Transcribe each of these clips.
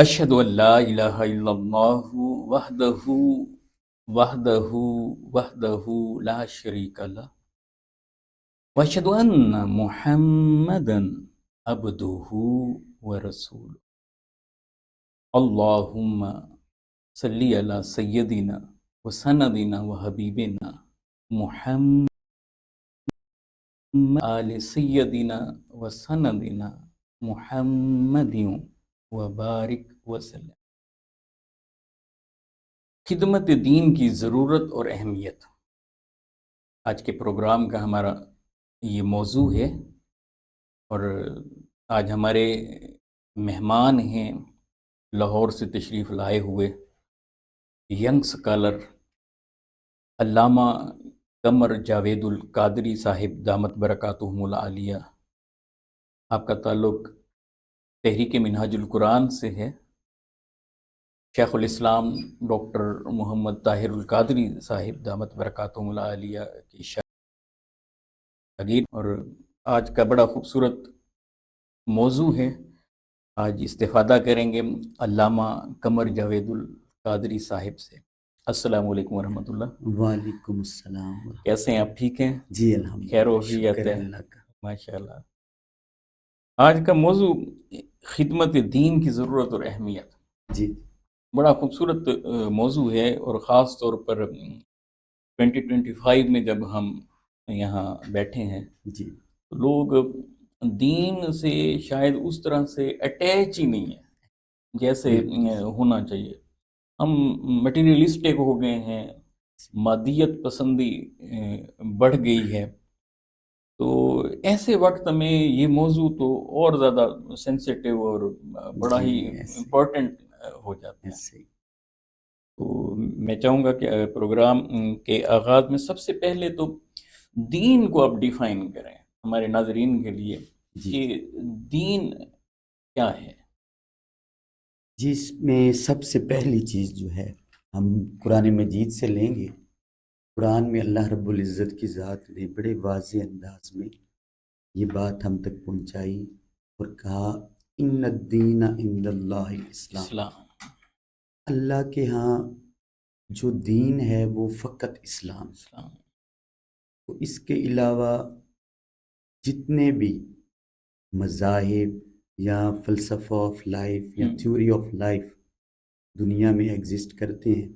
اشہد ان لا الہ الا اللہ وحدہ وحدہ وحدہ لا شریک لہ واشہد ان محمدا عبدہ ورسولہ اللہم صلی علی سیدنا وسندنا وحبیبنا محمد آل سیدنا وسندنا محمد وبارک وسلم۔ خدمت دین کی ضرورت اور اہمیت آج کے پروگرام کا ہمارا یہ موضوع ہے، اور آج ہمارے مہمان ہیں لاہور سے تشریف لائے ہوئے ینگ سکالر علامہ قمر جاوید القادری صاحب دامت برکاتہم العالیہ۔ آپ کا تعلق تحریک منہاج القرآن سے ہے۔ شیخ الاسلام ڈاکٹر محمد طاہر القادری صاحب دامت برکاتہم العالیہ کی شاگرد، اور آج کا بڑا خوبصورت موضوع ہے۔ آج استفادہ کریں گے علامہ قمر جاوید القادری صاحب سے۔ السلام علیکم ورحمۃ اللہ۔ وعلیکم السلام۔ کیسے ہیں آپ؟ ٹھیک ہیں؟ جی الحمدللہ، خیر و عافیت شکر ہے؟ اللہ کا۔ ماشاء اللہ۔ آج کا موضوع خدمت دین کی ضرورت اور اہمیت، جی بڑا خوبصورت موضوع ہے، اور خاص طور پر 2025 میں جب ہم یہاں بیٹھے ہیں جی تو لوگ دین سے شاید اس طرح سے اٹیچ ہی نہیں ہے جیسے ہونا چاہیے۔ ہم مٹیریلسٹک ہو گئے ہیں، مادیت پسندی بڑھ گئی ہے، تو ایسے وقت میں یہ موضوع تو اور زیادہ سینسیٹیو اور بڑا ہی امپورٹنٹ ہو جاتا ہے۔ ایسے ہی۔ تو میں چاہوں گا کہ پروگرام کے آغاز میں سب سے پہلے تو دین کو آپ ڈیفائن کریں ہمارے ناظرین کے لیے کہ دین کیا ہے۔ جی، اس میں سب سے پہلی چیز جو ہے ہم قرآن مجید سے لیں گے۔ قرآن میں اللہ رب العزت کی ذات نے بڑے واضح انداز میں یہ بات ہم تک پہنچائی اور کہا ان الدین عند اللہ الاسلام۔ اللہ کے ہاں جو دین ہے وہ فقط اسلام۔ تو اس کے علاوہ جتنے بھی مذاہب یا فلسفہ آف لائف یا تھیوری آف لائف دنیا میں ایگزسٹ کرتے ہیں،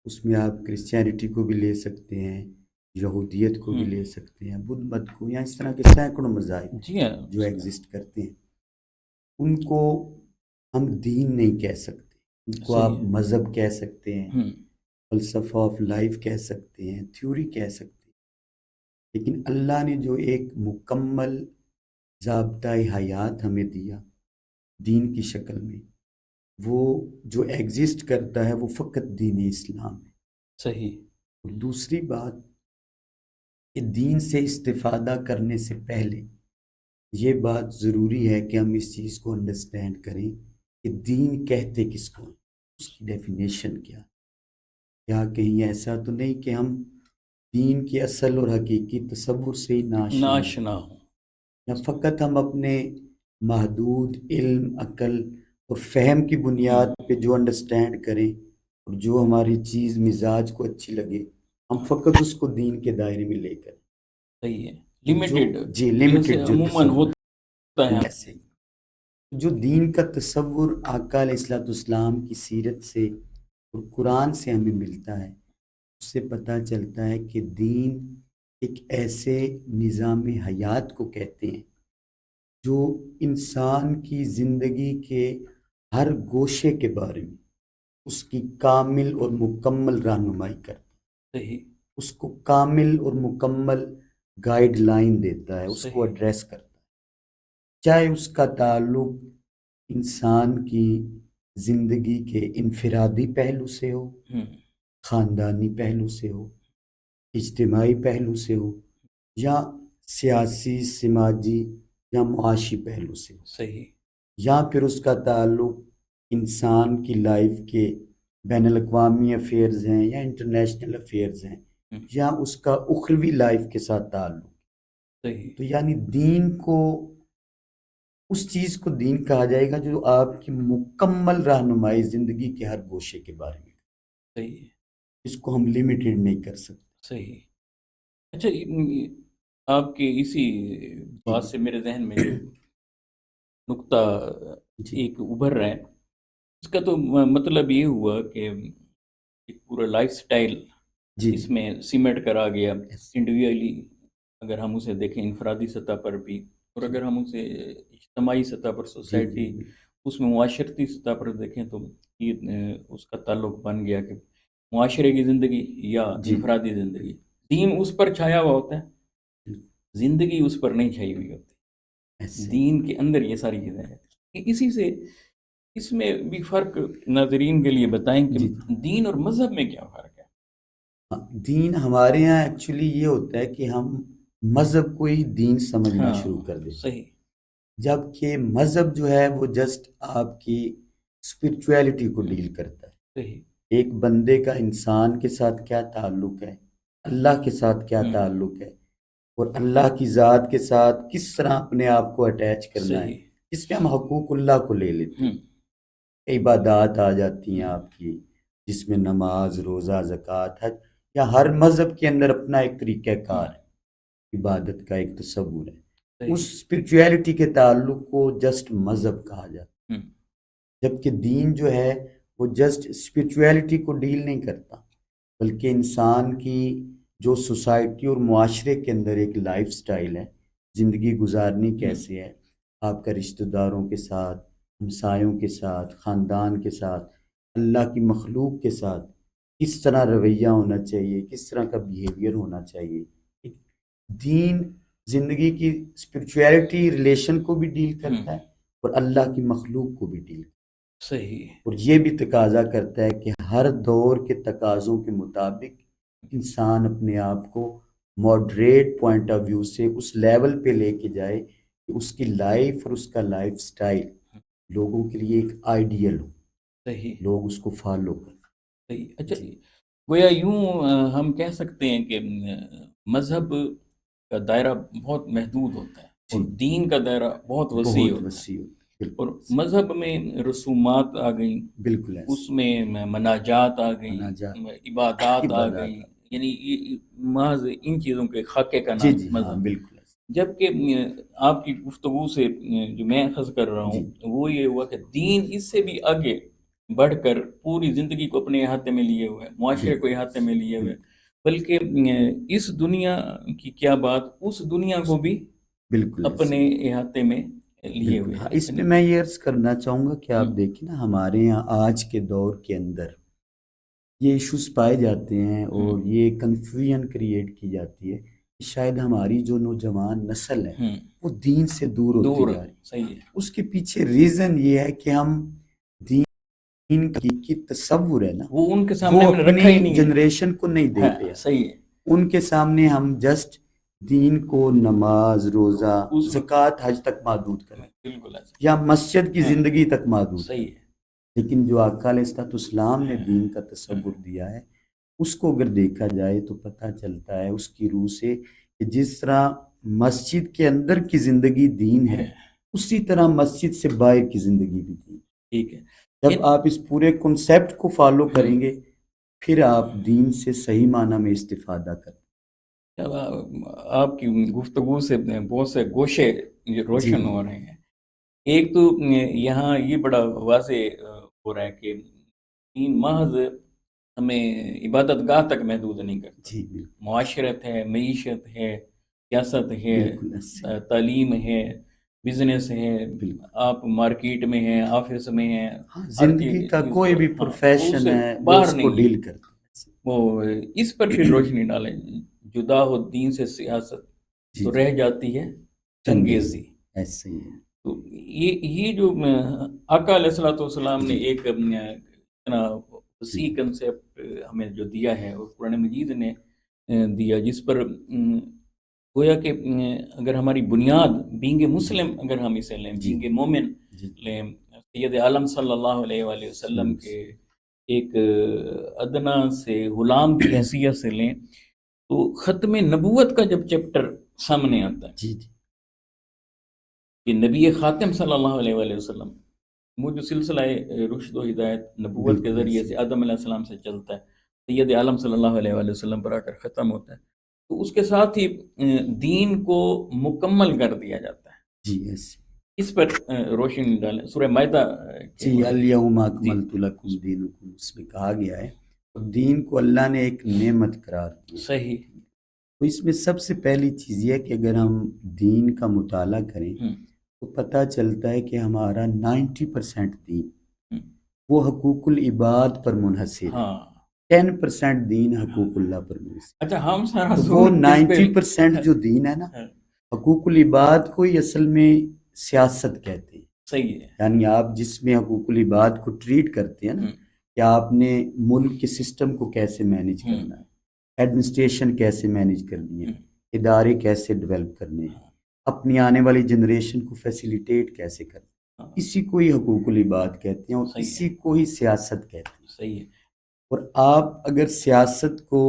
اس میں آپ کرسچینٹی کو بھی لے سکتے ہیں، یہودیت کو بھی لے سکتے ہیں، بدھ مت کو، یا اس طرح کے سینکڑوں مذاہب جو ایگزسٹ کرتے ہیں، ان کو ہم دین نہیں کہہ سکتے، ان کو آپ مذہب کہہ سکتے ہیں، فلسفہ آف لائف کہہ سکتے ہیں، تھیوری کہہ سکتے ہیں، لیکن اللہ نے جو ایک مکمل ضابطۂ حیات ہمیں دیا دین کی شکل میں، وہ جو ایگزسٹ کرتا ہے وہ فقط دین اسلام ہے۔ صحیح۔ اور دوسری بات کہ دین سے استفادہ کرنے سے پہلے یہ بات ضروری ہے کہ ہم اس چیز کو انڈرسٹینڈ کریں کہ دین کہتے کس کو، اس کی ڈیفینیشن کیا ہے۔ کیا کہیں ایسا تو نہیں کہ ہم دین کی اصل اور حقیقی تصور سے ہی ناشنا ہوں، یا فقط ہم اپنے محدود علم، عقل اور فہم کی بنیاد پہ جو انڈرسٹینڈ کریں اور جو ہماری چیز مزاج کو اچھی لگے ہم فقط اس کو دین کے دائرے میں لے کر۔ صحیح ہے، لمیٹڈ، جی لمیٹڈ جو عموماً ہوتا ہے۔ ایسے جو دین کا تصور آقا علیہ الصلوۃ والسلام کی سیرت سے اور قرآن سے ہمیں ملتا ہے، اس سے پتہ چلتا ہے کہ دین ایک ایسے نظام حیات کو کہتے ہیں جو انسان کی زندگی کے ہر گوشے کے بارے میں اس کی کامل اور مکمل رہنمائی کرتا ہے، اس کو کامل اور مکمل گائیڈ لائن دیتا ہے، اس کو ایڈریس کرتا ہے، چاہے اس کا تعلق انسان کی زندگی کے انفرادی پہلو سے ہو، خاندانی پہلو سے ہو، اجتماعی پہلو سے ہو، یا سیاسی، سماجی یا معاشی پہلو سے ہو، صحیح، یا پھر اس کا تعلق انسان کی لائف کے بین الاقوامی افیئرز ہیں یا انٹرنیشنل افیئرز ہیں، یا اس کا اخروی لائف کے ساتھ تعلق۔ صحیح۔ تو یعنی دین کو اس چیز کو دین کہا جائے گا جو آپ کی مکمل رہنمائی زندگی کے ہر گوشے کے بارے میں، صحیح ہے، اس کو ہم لمیٹڈ نہیں کر سکتے۔ صحیح۔ اچھا، آپ کے اسی جی بات سے میرے ذہن میں جو نقطہ جی ایک ابھر رہا ہے، اس کا تو مطلب یہ ہوا کہ ایک پورا لائف سٹائل جی اس جی میں سیمٹ کرا گیا، یس انڈیویجولی اگر ہم اسے دیکھیں انفرادی سطح پر بھی، اور جی اگر ہم اسے اجتماعی سطح پر جی جی سوسائٹی اس میں معاشرتی سطح پر دیکھیں تو یہ اس کا تعلق بن گیا کہ معاشرے کی زندگی یا جی انفرادی زندگی، دین اس پر چھایا ہوا ہوتا ہے، زندگی اس پر نہیں چھائی ہوئی ہوتی، ایسے دین کے اندر یہ ساری چیزیں ہیں۔ اسی سے اس میں بھی فرق ناظرین کے لیے بتائیں کہ جی دین اور مذہب میں کیا فرق ہے؟ ہاں، دین ہمارے یہاں ایکچولی یہ ہوتا ہے کہ ہم مذہب کو ہی دین سمجھنا ہاں، شروع کر دیتے ہیں، صحیح، جبکہ مذہب جو ہے وہ جسٹ آپ کی اسپرچویلٹی کو ڈیل کرتا ہے، صحیح، ایک بندے کا انسان کے ساتھ کیا تعلق ہے، اللہ کے ساتھ کیا ہوں، تعلق ہے، اور اللہ کی ذات کے ساتھ کس طرح اپنے آپ کو اٹیچ کرنا ہے، صحیح، اس میں ہم حقوق اللہ کو لے لیتے ہوں، ہیں، عبادات آ جاتی ہیں ہوں، آپ کی، جس میں نماز، روزہ، زکوٰۃ، حج، یا ہر مذہب کے اندر اپنا ایک طریقہ ہوں، کار ہے، عبادت کا ایک تصور ہے، اس صحیح، اسپرچویلٹی کے تعلق کو جسٹ مذہب کہا جاتا ہوں، ہے، جبکہ دین جو ہے وہ جسٹ اسپرچویلٹی کو ڈیل نہیں کرتا، بلکہ انسان کی جو سوسائٹی اور معاشرے کے اندر ایک لائف سٹائل ہے، زندگی گزارنی ہوں، کیسے ہے، آپ کا رشتہ داروں کے ساتھ، ہمسایوں کے ساتھ، خاندان کے ساتھ، اللہ کی مخلوق کے ساتھ کس طرح رویہ ہونا چاہیے، کس طرح کا بیہیویئر ہونا چاہیے، ایک دین زندگی کی اسپرچویلٹی ریلیشن کو بھی ڈیل ہوں، کرتا ہے اور اللہ کی مخلوق کو بھی ڈیل کرتا ہے، صحیح، اور یہ بھی تقاضا کرتا ہے کہ ہر دور کے تقاضوں کے مطابق انسان اپنے آپ کو ماڈریٹ پوائنٹ آف ویو سے اس لیول پہ لے کے جائے کہ اس کی لائف اور اس کا لائف سٹائل لوگوں کے لیے ایک آئیڈیل ہو، صحیح، لوگ اس کو فالو کریں۔ صحیح۔ اچھا، جی گویا یوں ہم کہہ سکتے ہیں کہ مذہب کا دائرہ بہت محدود ہوتا ہے اور جی دین کا دائرہ بہت وسیع بہت ہوتا ہے، وسیع ہوتا ہے، اور بالکل ایسے، مذہب میں رسومات آ گئیں، بالکل اس ایسے، میں مناجات آ گئیں، مناجات، عبادات آ عبادات، گئیں، یعنی یہ محض ان چیزوں کے خاکے کا جی نام جی ہاں مذہب، بالکل ایسے، جبکہ آپ کی گفتگو سے جو میں اخذ کر رہا جی ہوں وہ یہ ہوا کہ دین اس سے بھی آگے بڑھ کر پوری زندگی کو اپنے احاطے میں لیے ہوئے، معاشرے کو بالکل احاطے میں لیے ہوئے، بالکل بلکہ اس دنیا کی کیا بات، اس دنیا کو بھی بالکل ایسے، اپنے احاطے میں لیے بالکل ہوئے ہاں، ہے، اس یعنی میں میں یہ عرض کرنا چاہوں گا کہ آپ ہوں، دیکھیں نا ہمارے یہاں آج کے دور کے اندر یہ ایشوز پائے جاتے ہیں ہوں، اور یہ کنفیوژن کریٹ کی جاتی ہے کہ شاید ہماری جو نوجوان نسل ہے ہوں، وہ دین سے دور ہوتی دور، جا رہی ہے، صحیح ہے، اس کے پیچھے ریزن یہ ہے کہ ہم دین کی تصور ہے نا وہ ان کے وہ سامنے ہم نے اپنی رکھا ہی نہیں ہے، جنریشن کو نہیں دیتے ہاں، ہیں، صحیح ہے، ان کے سامنے ہم جسٹ دین کو نماز، روزہ، اس زکوٰۃ، حج تک محدود کریں بالکل ایسا، یا مسجد کی ہاں، زندگی تک محدود صحیح کریں، ہے، لیکن جو آقا علیہ الصلوۃ والسلام نے ہاں، دین کا ہاں، تصور دیا ہے اس کو اگر دیکھا جائے تو پتہ چلتا ہے اس کی روح سے کہ جس طرح مسجد کے اندر کی زندگی دین ہے، ہاں، اسی طرح مسجد سے باہر کی زندگی بھی دین ہے۔ ٹھیک ہے، جب آپ اس پورے کنسیپٹ کو فالو ہوں، کریں گے پھر آپ دین سے صحیح معنی میں استفادہ کریں۔ اب آپ کی گفتگو سے بہت سے گوشے جی روشن ہو رہے ہیں، ایک تو یہاں یہ بڑا واضح ہو رہا ہے کہ دین محض ہمیں عبادت گاہ تک محدود نہیں کرتا، جی بالکل معاشرت ہے، معیشت ہے، سیاست ہے، بالکل ایسے، تعلیم ہے، بزنس ہے، بالکل آپ مارکیٹ میں ہیں، آفس میں ہیں، ہاں، ہر زندگی کا چیز کوئی کو، بھی ہاں، وہ اس پروفیشن سے ہے وہ باہر اس کو نہیں ہے، ڈیل کرتا ہے۔ وہ اس پر پھر روشنی ڈالیں، جدا ہو دین سے سیاست جی تو جی رہ جاتی ہے چنگیزی چنگیزی۔ ایسے ہی ہے، تو یہ جو آقا علیہ الصلوۃ والسلام نے جی ایک اتنا جی وسیع کنسیپٹ ہمیں جو دیا ہے اور قرآن مجید نے دیا، جس پر گویا کہ اگر ہماری بنیاد بینگ جی مسلم اگر ہم اسے لیں، جی بینگ مومن جی لیں، سید عالم صلی اللہ علیہ وآلہ وسلم کے ایک ادنا سے غلام کی حیثیت سے لیں، تو ختم نبوت کا جب چیپٹر سامنے آتا ہے جی جی کہ نبی خاتم صلی اللہ علیہ وآلہ وسلم، وہ جو سلسلہ رشد و ہدایت نبوت کے بالکل ذریعے ایسے سے آدم علیہ السلام سے چلتا ہے، سید عالم صلی اللہ علیہ وآلہ وسلم پر آ کر ختم ہوتا ہے، تو اس کے ساتھ ہی دین کو مکمل کر دیا جاتا ہے۔ جی ایسے اس پر روشنی ڈالیں، سورہ مائدہ کے جی، الیوم جی اکملت لکم دینکم، اس میں کہا گیا ہے اور دین کو اللہ نے ایک نعمت قرار دیا۔ صحیح۔ تو اس میں سب سے پہلی چیز یہ ہے کہ اگر ہم دین کا مطالعہ کریں تو پتہ چلتا ہے کہ ہمارا 90% دین وہ حقوق العباد پر منحصر ہے، ہاں 10% دین حقوق اللہ پر منحصر اچھا، ہم سارا ہے۔ تو وہ زور کس پہ 90% جو دین ہے نا، حقوق العباد کو ہی اصل میں سیاست کہتے ہیں۔ صحیح ہے۔ یعنی آپ جس میں حقوق العباد کو ٹریٹ کرتے ہیں نا، کہ آپ نے ملک کے سسٹم کو کیسے مینیج کرنا ہے، ایڈمنسٹریشن کیسے مینیج کرنی ہے، ادارے کیسے ڈیولپ کرنے ہیں، اپنی آنے والی جنریشن کو فیسیلیٹیٹ کیسے کرنا، اسی کو ہی حقوق العباد کہتے ہیں اور صحیح ہے۔ اسی کو ہی سیاست کہتے ہیں۔ صحیح ہے۔ اور آپ اگر سیاست کو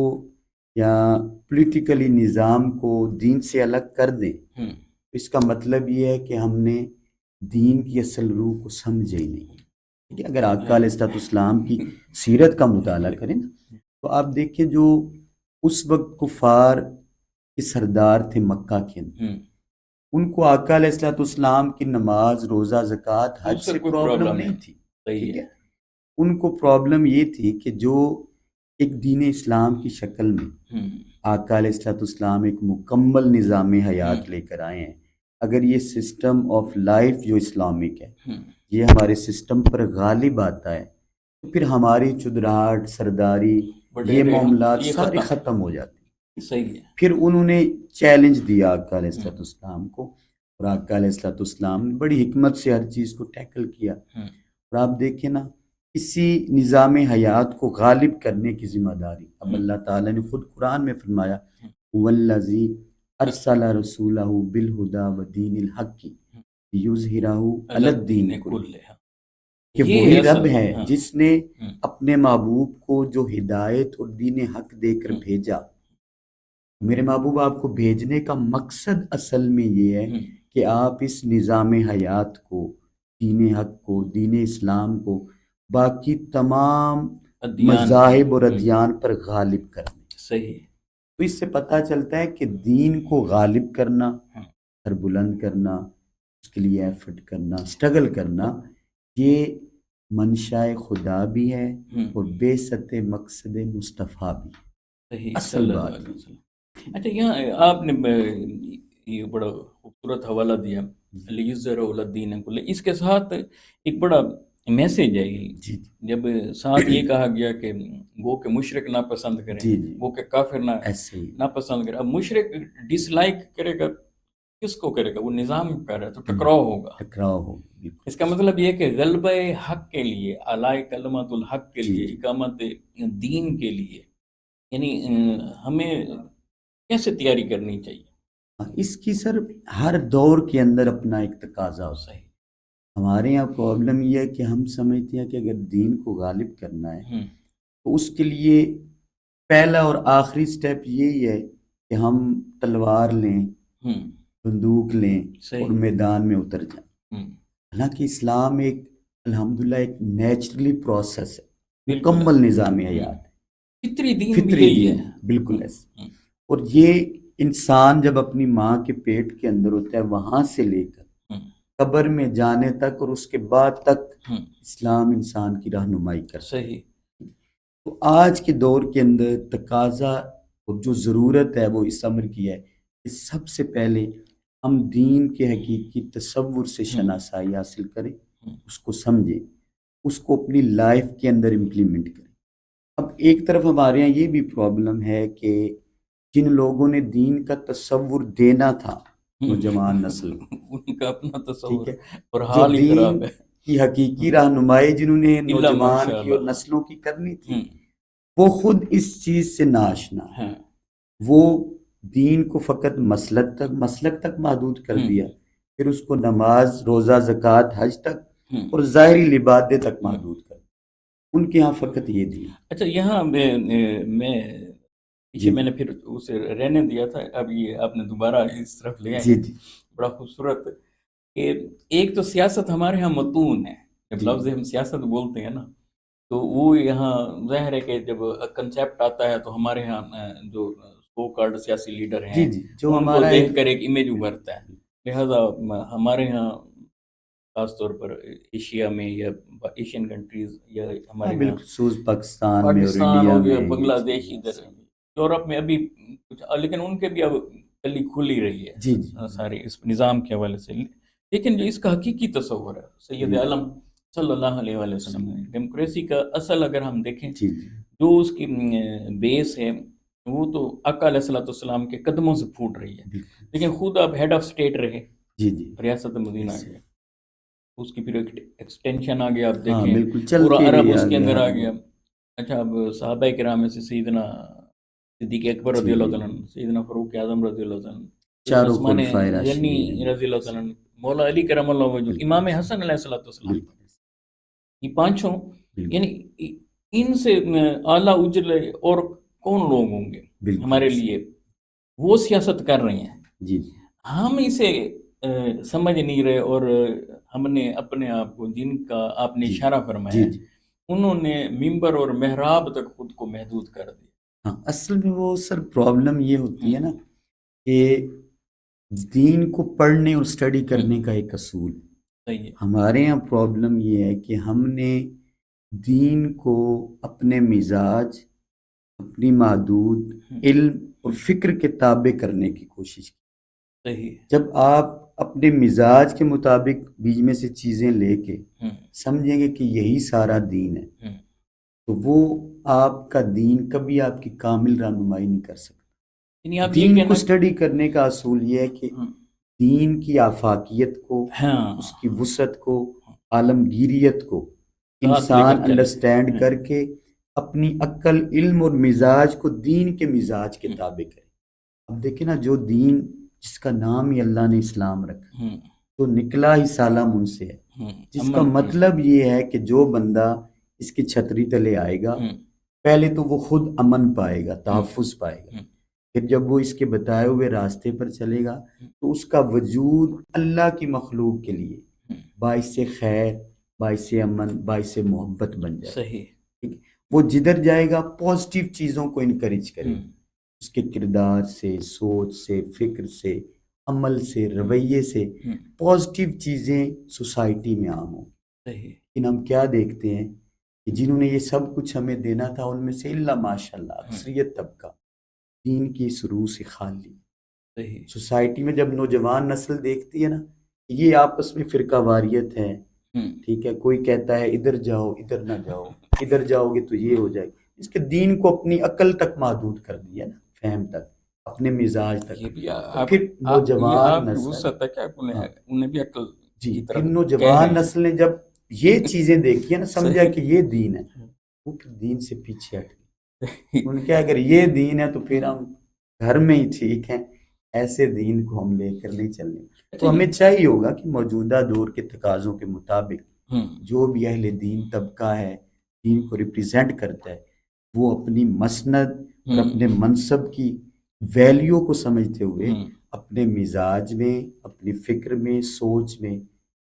یا پولیٹیکلی نظام کو دین سے الگ کر دیں تو اس کا مطلب یہ ہے کہ ہم نے دین کی اصل روح کو سمجھے ہی نہیں۔ ٹھیک ہے، اگر آقا علیہ السلام کی سیرت کا مطالعہ کریں نا تو آپ دیکھیں جو اس وقت کفار کے سردار تھے مکہ کے اندر، ان کو آقا علیہ السلام کی نماز، روزہ، زکوٰۃ، حج سے پرابلم نہیں تھی۔ ٹھیک ہے، ان کو پرابلم یہ تھی کہ جو ایک دین اسلام کی شکل میں آقا علیہ السلام ایک مکمل نظام حیات لے کر آئے ہیں، اگر یہ سسٹم آف لائف جو اسلامک ہے یہ ہمارے سسٹم پر غالب آتا ہے تو پھر ہماری چدراہٹ، سرداری، یہ معاملات سارے ختم ہو جاتے ہیں۔ صحیح ہے۔ پھر انہوں نے چیلنج دیا آقا علیہ السلام کو، اور آقا علیہ السلام نے بڑی حکمت سے ہر چیز کو ٹیکل کیا۔ اور آپ دیکھیں نا، اسی نظام حیات کو غالب کرنے کی ذمہ داری اب اللہ تعالیٰ نے خود قرآن میں فرمایا، وَالَّذِي أَرْسَلَ رَسُولَهُ بِالْهُدَى وَدِينِ الْحَقِّ لِيُظْهِرَهُ عَلَى الدِّينِ كُلِّهِ، کہ وہی رب ہے جس نے اپنے محبوب کو جو ہدایت اور دین حق دے کر بھیجا۔ میرے محبوب، آپ کو بھیجنے کا مقصد اصل میں یہ ہے کہ آپ اس نظام حیات کو، دین حق کو، دین اسلام کو باقی تمام مذاہب اور ادیان پر غالب کرنے۔ صحیح۔ تو اس سے پتہ چلتا ہے کہ دین کو غالب کرنا، سر بلند کرنا، اس کے لیے ایفرٹ کرنا، اسٹرگل کرنا، یہ منشاء خدا بھی ہے اور بیست مقصد مصطفیٰ بھی صحیح، اصل بات۔ اچھا، یہاں آپ نے یہ بڑا خوبصورت حوالہ دیا، لیظہرہ علی الدین کلہ، اس کے ساتھ ایک بڑا میسیج ہے یہ، جب ساتھ یہ کہا گیا کہ گو کہ مشرک ناپسند کریں، گو کہ کافر ناپسند کریں۔ اب مشرک ڈس لائک کرے گا، کس کو کرے گا؟ وہ نظام کر رہا ہے تو ٹکراؤ ہوگا۔ اس کا مطلب یہ کہ غلبہ حق کے لیے، اعلی کلمت الحق کے لیے، اقامت دین کے لیے، یعنی ہمیں کیسے تیاری کرنی چاہیے؟ اس کی سر ہر دور کے اندر اپنا ایک تقاضا ہوتا ہے۔ ہمارے یہاں پرابلم یہ ہے کہ ہم سمجھتے ہیں کہ اگر دین کو غالب کرنا ہے تو اس کے لیے پہلا اور آخری سٹیپ یہی ہے کہ ہم تلوار لیں، بندوق لیں اور میدان میں اتر جائیں۔ حالانکہ اسلام ایک الحمدللہ ایک نیچرلی پروسیس ہے، مکمل نظام حیات ہے، فطری دین، بالکل ایسے۔ اور یہ انسان جب اپنی ماں کے پیٹ کے اندر ہوتا ہے، وہاں سے لے کر قبر میں جانے تک اور اس کے بعد تک اسلام انسان کی رہنمائی کرتا ہے۔ تو آج کے دور کے اندر تقاضا اور جو ضرورت ہے وہ اس امر کی ہے کہ سب سے پہلے ہم دین کے حقیقی تصور سے شناسائی حاصل کریں، اس کو سمجھیں، اس کو اپنی لائف کے اندر امپلیمنٹ کریں۔ اب ایک طرف ہمارے یہاں یہ بھی پرابلم ہے کہ جن لوگوں نے دین کا تصور دینا تھا نوجوان نسل کو، ان کا اپنا تصور، ٹھیک ہے، اور جو حال ہی خراب دین ہے، کی حقیقی رہنمائی جنہوں نے نوجوان کی اور نسلوں کی کرنی تھی، وہ خود اس چیز سے ناشنا ہے۔ وہ دین کو فقط مسلک تک محدود کر دیا، پھر اس کو نماز، روزہ، زکوٰۃ، حج تک اور ظاہری لبادے تک محدود کر دیا۔ ان کے ہاں فقط یہ دین۔ اچھا، یہاں میں پیچھے میں نے پھر اسے رہنے دیا تھا، اب یہ آپ نے دوبارہ اس طرف لے آئے ہیں، بڑا خوبصورت کہ ایک تو سیاست ہمارے ہاں متون ہے، جب جی لفظ ہم سیاست بولتے ہیں نا تو وہ یہاں ظاہر ہے کہ جب کنسیپٹ آتا ہے تو ہمارے ہاں جو سو کارڈ سیاسی لیڈر جی ہیں جی، جو ان کو ہمارا دیکھ ایک کر ایک امیج بالکل ابھرتا ہے، بالکل، لہذا ہمارے ہاں خاص طور پر ایشیا میں یا ایشین کنٹریز یا ہاں ہمارے ہاں بالخصوص پاکستان میں اور پاکستان انڈیا ہو گیا، میں یہ بنگلہ دیش، چیزیں ادھر صحیح۔ یورپ میں ابھی کچھ، لیکن ان کے بھی اب گلی کھل ہی رہی جی جی ہے سارے اس نظام کے حوالے سے، لیکن جو اس کا حقیقی تصور ہے سید بالکل عالم صلی اللہ علیہ وآلہ وسلم نے ڈیموکریسی کا اصل اگر ہم دیکھیں جی جی جو اس کی بیس ہے وہ تو آقا علیہ الصلوۃ والسلام کے قدموں سے پھوٹ رہی ہے، بالکل لیکن خود آپ ہیڈ آف اسٹیٹ رہے، جی جی ریاست مدینہ ایسے کے، اس کی پھر ایکسٹینشن آ گیا، آپ ہاں دیکھیں بالکل چل پورا کے عرب یہ اس کے اندر ہاں آ گیا۔ اچھا، اب صحابہ کرام میں سے سیدنا صدیق اکبر رضی اللہ تعالیٰ جی عنہ، سیدنا فاروق اعظم رضی اللہ تعالیٰ عنہ، سیدنا چاروں عثمان خلفائے غنی راشدین رضی اللہ تعالیٰ عنہ، مولا علی کرم اللہ وجہ، بالکل امام حسن علیہ الصلوۃ والسلام، بالکل یہ پانچوں، بالکل یعنی ان سے اعلیٰ اجلے اور کون لوگ ہوں گے بالکل ہمارے لیے، وہ سیاست کر رہے ہیں، جی جی ہم اسے سمجھ نہیں رہے، اور ہم نے اپنے آپ کو، جن کا آپ نے جی اشارہ جی فرمایا جی ہے، جی انہوں نے ممبر اور محراب تک خود کو محدود کر دیا۔ ہاں اصل میں وہ سر پرابلم یہ ہوتی ہے نا ہوں، کہ دین کو پڑھنے اور اسٹڈی ہوں، کرنے کا ایک اصول ہے۔ صحیح ہے، ہمارے یہاں پرابلم یہ ہے کہ ہم نے دین کو اپنے مزاج، اپنی محدود ہوں، علم اور ہوں، فکر کے تابع کرنے کی کوشش کی۔ صحیح ہے، جب آپ اپنے مزاج کے مطابق بیچ میں سے چیزیں لے کے ہوں، سمجھیں گے کہ یہی سارا دین ہے، ہوں، تو وہ آپ کا دین کبھی آپ کی کامل رہنمائی نہیں کر سکتا۔ یعنی آپ یہ دین کو کہنا، اسٹڈی کرنے کا اصول یہ ہے کہ ہوں، دین کی آفاقیت کو، ہاں، اس کی وسعت کو، عالمگیریت کو ساتھ لے انسان کر چلے، انڈرسٹینڈ ہوں، کر کے اپنی عقل، علم اور مزاج کو دین کے مزاج کے ہوں، تابع کرے۔ اب دیکھیں نا، جو دین جس کا نام ہی اللہ نے اسلام رکھا ہوں، تو نکلا ہی سالم ان سے ہے، ہوں، جس کا امن، مطلب یہ ہے کہ جو بندہ اس کی چھتری تلے آئے گا ہوں، پہلے تو وہ خود امن پائے گا، ہوں، تحفظ پائے گا، ہوں، پھر جب وہ اس کے بتائے ہوئے راستے پر چلے گا تو اس کا وجود اللہ کی مخلوق کے لیے ہوں، باعث خیر، باعث امن، باعث محبت بن جائے گا۔ صحیح، ٹھیک ہے؟ وہ جدھر جائے گا پازیٹیو چیزوں کو انکریج کرے ہوں، گا، اس کے کردار سے، سوچ سے، فکر سے، عمل سے، ہوں، رویے سے ہوں، پازیٹیو چیزیں سوسائٹی میں عام ہوں۔ صحیح، لیکن ہم کیا دیکھتے ہیں کہ جنہوں نے یہ سب کچھ ہمیں دینا تھا ان میں سے الا ماشاء اللہ ہوں، اکثریت طبقہ دین کی اس روح سے خالی۔ صحیح، سوسائٹی میں جب نوجوان نسل دیکھتی ہے نا، یہ آپس میں فرقہ واریت ہے، ہوں، ٹھیک ہے، کوئی کہتا ہے ادھر جاؤ، ادھر نہ جاؤ، ادھر جاؤ گے تو یہ ہو جائے گا، اس کے دین کو اپنی عقل تک محدود کر دیا نا، فہم تک، اپنے مزاج تک، یہ بھی تو آپ، پھر یہ نوجوان آپ کی نسل، وسعت ہے کہ ہاں انہیں بھی عقل جی، کی پھر طرف کہہ رہے نوجوان ہیں، نسل نے جب یہ چیزیں دیکھی ہے نا، سمجھا صحیح، کہ یہ دین ہے، وہ پھر دین سے پیچھے ہٹ گئے۔ ان کے اگر یہ دین ہے تو پھر ہم گھر میں ہی ٹھیک ہیں، ایسے دین کو ہم لے کر نہیں چلیں۔ اچھا تو یہ، ہمیں چاہیے ہوگا کہ موجودہ دور کے تقاضوں کے مطابق ہوں، جو بھی اہل دین طبقہ ہے، دین کو ریپریزینٹ کرتا ہے، وہ اپنی مسند اور ہوں، اپنے منصب کی ویلیو کو سمجھتے ہوئے ہوں، اپنے مزاج میں، اپنی فکر میں، سوچ میں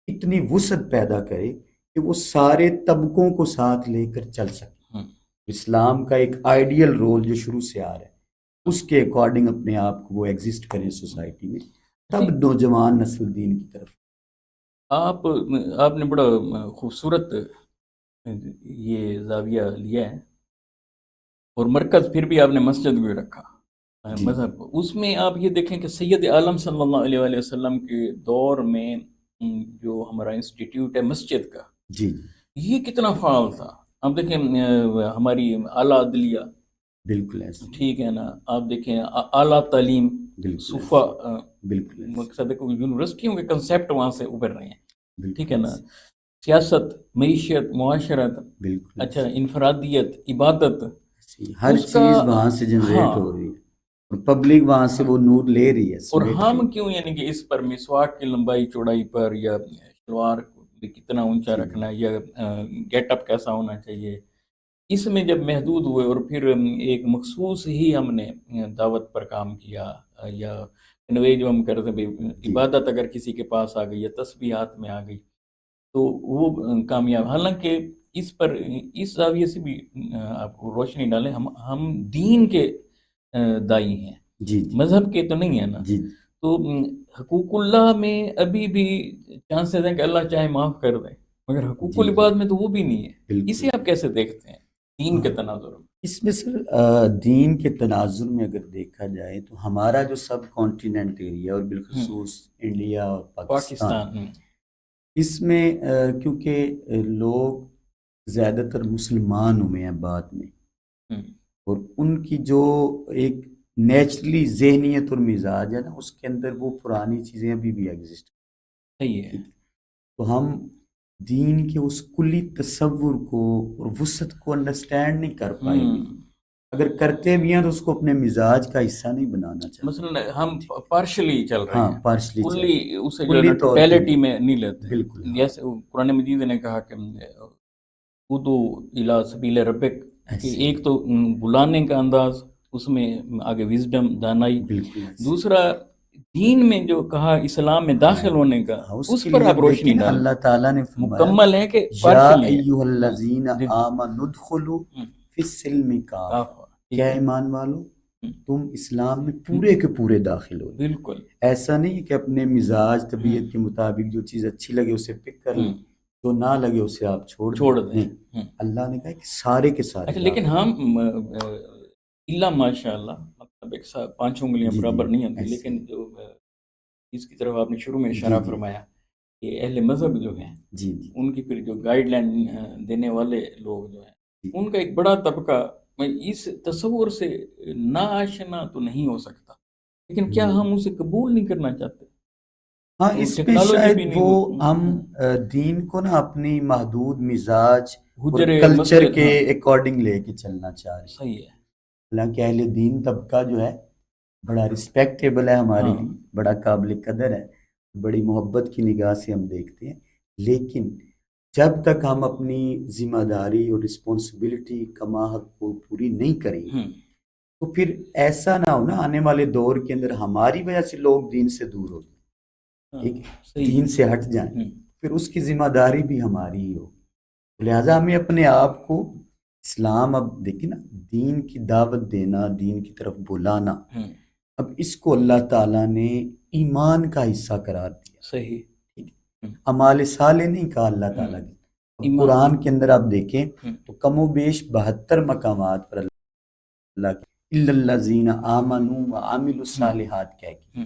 اتنی وسعت پیدا کرے کہ وہ سارے طبقوں کو ساتھ لے کر چل سکے۔ ہوں، اسلام کا ایک آئیڈیل رول جو شروع سے آ رہا ہے اس کے اکارڈنگ اپنے آپ کو وہ ایگزسٹ کریں سوسائٹی میں، اچھا تب نوجوان نسل دین کی طرف۔ آپ آپ نے بڑا خوبصورت یہ زاویہ لیا ہے، اور مرکز پھر بھی آپ نے مسجد کو ہی رکھا، جی مذہب کو، اس میں آپ یہ دیکھیں کہ سید عالم صلی اللہ علیہ وآلہ وسلم کے دور میں جو ہمارا انسٹیٹیوٹ ہے مسجد کا، جی یہ کتنا فعال تھا۔ آپ دیکھیں ہماری اعلیٰ عدلیہ، بالکل ایسے، ٹھیک ہے نا، آپ دیکھیں اعلیٰ تعلیم، بالکل صوفہ، ایسے، بالکل ایسے، مقصد ہے کہ یونیورسٹیوں کے کنسیپٹ وہاں سے ابھر رہے ہیں، ٹھیک بالکل ہے نا، ایسے، سیاست، معیشت، معاشرت، بالکل اچھا، ایسے، انفرادیت، عبادت، ایسے ہی ہر اس کا، چیز وہاں سے جنریٹ ہاں، ہو رہی ہے اور پبلک وہاں سے ہاں، وہ نور لے رہی ہے، اور سمیٹ رہی ہم ہے۔ کیوں یعنی کہ اس پر مسواک کی لمبائی چوڑائی پر، یا شلوار کو بھی کتنا اونچا جی رکھنا ہے، یا گیٹ اپ کیسا ہونا چاہیے، اس میں جب محدود ہوئے، اور پھر ایک مخصوص ہی ہم نے دعوت پر کام کیا، یا کنوے جو ہم کرتے ہیں بھئی جی عبادت اگر کسی کے پاس آ گئی یا تسبیح ہاتھ میں آ گئی تو وہ کامیاب. حالانکہ اس پر اس زاویے سے بھی آپ کو روشنی ڈالیں، ہم دین کے دائی ہیں، جی جی مذہب کے تو نہیں ہے نا. جی تو حقوق اللہ میں ابھی بھی چانسز ہیں کہ اللہ چاہے معاف کر دے، مگر حقوق جی العباد میں تو وہ بھی نہیں ہے. بالکل. اسے آپ کیسے دیکھتے ہیں دین کے ہاں تناظر میں؟ اس میں سر دین کے تناظر میں اگر دیکھا جائے تو ہمارا جو سب کانٹیننٹ ایریا اور بالخصوص انڈیا اور پاکستان، پاکستان اس میں کیونکہ لوگ زیادہ تر مسلمان ہوئے ہیں بعد میں، اور ان کی جو ایک نیچرلی ذہنیت اور مزاج ہے نا، اس کے اندر وہ پرانی چیزیں ابھی بھی ایگزسٹ. صحیح ہے. تو ہم دین کے اس کلی تصور کو اور وسعت کو انڈرسٹینڈ نہیں کر پائے گے. اگر کرتے بھی ہیں تو اس کو اپنے مزاج کا حصہ نہیں بنانا چاہتے. مثلا ہم پارشلی چل رہے ہاں ہیں، پارشلی کلی اسے جو ہے کلی نا طور پہ ٹوٹیلٹی میں نہیں لیتے. بالکل. ہاں جیسے قرآن مجید نے کہا کہ ادعو الی سبیل ربک، کہ ایسے ایک تو بلانے کا انداز، اس میں آگے وزڈم دانائی، بالکل ایسے. دوسرا دین میں جو کہا اسلام میں داخل ہونے کا، اس اس کے پر لیے آپ اب روشنی دیکھیں نا، ڈالیں. اللہ تعالیٰ نے فرمایا مکمل ہے کہ یا پارشلی ہے. ایھا الذین آمنوا ادخلوا فی السلم کافہ، ٹھیک کیا ہے. ایمان والو تم اسلام میں پورے کے پورے داخل ہو. بالکل ایسا نہیں کہ اپنے مزاج طبیعت کے مطابق جو چیز اچھی لگے اسے پک کر لیں، جو نہ لگے اسے آپ چھوڑ دیں. نہیں، اللہ نے کہا کہ سارے کے سارے. اچھا لیکن ہم اللہ ماشاء اللہ مطلب ایک 5 انگلیاں جی برابر نہیں ہوتی، ایسے. لیکن جو اس کی طرف آپ نے شروع میں جی اشارہ جی فرمایا کہ اہل مذہب جو ہیں جی جی ان کی پھر جو گائیڈ لائن دینے والے لوگ جو ہیں جی. ان کا ایک بڑا طبقہ اس تصور سے ناآشنا تو نہیں ہو سکتا، لیکن کیا ہم اسے قبول نہیں کرنا چاہتے؟ ہاں تو اس میں ٹیکنالوجی شاید بھی وہ نہیں، ہم دین کو نا اپنی محدود مزاج اور حجر کلچر مسجد. کے ہاں اکارڈنگ لے کے چلنا چاہ رہے ہیں. صحیح ہے. حالانکہ اہل دین طبقہ جو ہے بڑا رسپیکٹیبل ہے ہمارے ہاں لیے، بڑا قابل قدر ہے، بڑی محبت کی نگاہ سے ہم دیکھتے ہیں. لیکن جب تک ہم اپنی ذمہ داری اور رسپانسبلٹی کما حق کو پوری نہیں کریں گے تو پھر ایسا نہ ہو نا آنے والے دور کے اندر ہماری وجہ سے لوگ دین سے دور ہو جائیں، ٹھیک ہے، صحیح. دین سے ہٹ جائیں، پھر اس کی ذمہ داری بھی ہماری ہی ہو. لہٰذا ہمیں اپنے آپ کو اسلام، اب دیکھیں نا، دین کی دعوت دینا، دین کی طرف بلانا، اب اس کو اللہ تعالیٰ نے ایمان کا حصہ قرار دیا. صحیح. اعمال صالح نہیں کہا اللہ تعالیٰ کی. اب قرآن کے اندر آپ دیکھیں تو کم و بیش 72 مقامات پر اللہ کی الا الذین آمنوا وعملوا الصالحات کہہ کے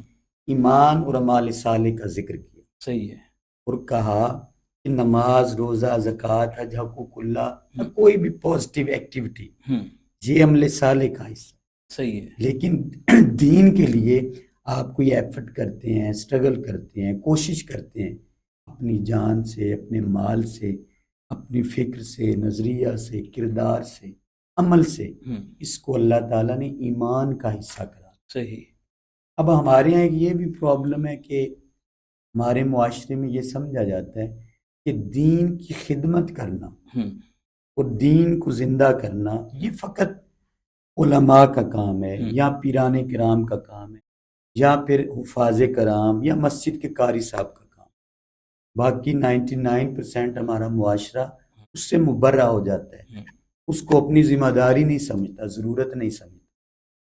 ایمان اور اعمال صالح کا ذکر کیا. صحیح ہے. اور کہا کہ نماز، روزہ، زکوٰۃ، حج، حقوق اللہ یا کوئی بھی پازیٹیو ایکٹیویٹی یہ عمل صالح کا حصہ. صحیح ہے. لیکن دین کے لیے آپ کوئی ایفرٹ کرتے ہیں، اسٹرگل کرتے ہیں، کوشش کرتے ہیں اپنی جان سے، اپنے مال سے، اپنی فکر سے، نظریہ سے، کردار سے، عمل سے، اس کو اللہ تعالیٰ نے ایمان کا حصہ کرا. صحیح. اب ہمارے یہاں یہ بھی پرابلم ہے کہ ہمارے معاشرے میں یہ سمجھا جاتا ہے کہ دین کی خدمت کرنا اور دین کو زندہ کرنا یہ فقط علماء کا کام ہے یا پیران کرام کا کام ہے یا پھر حفاظ کرام یا مسجد کے قاری صاحب کا کام. باقی 99% ہمارا معاشرہ اس سے مبرہ ہو جاتا ہے، اس کو اپنی ذمہ داری نہیں سمجھتا، ضرورت نہیں سمجھتا.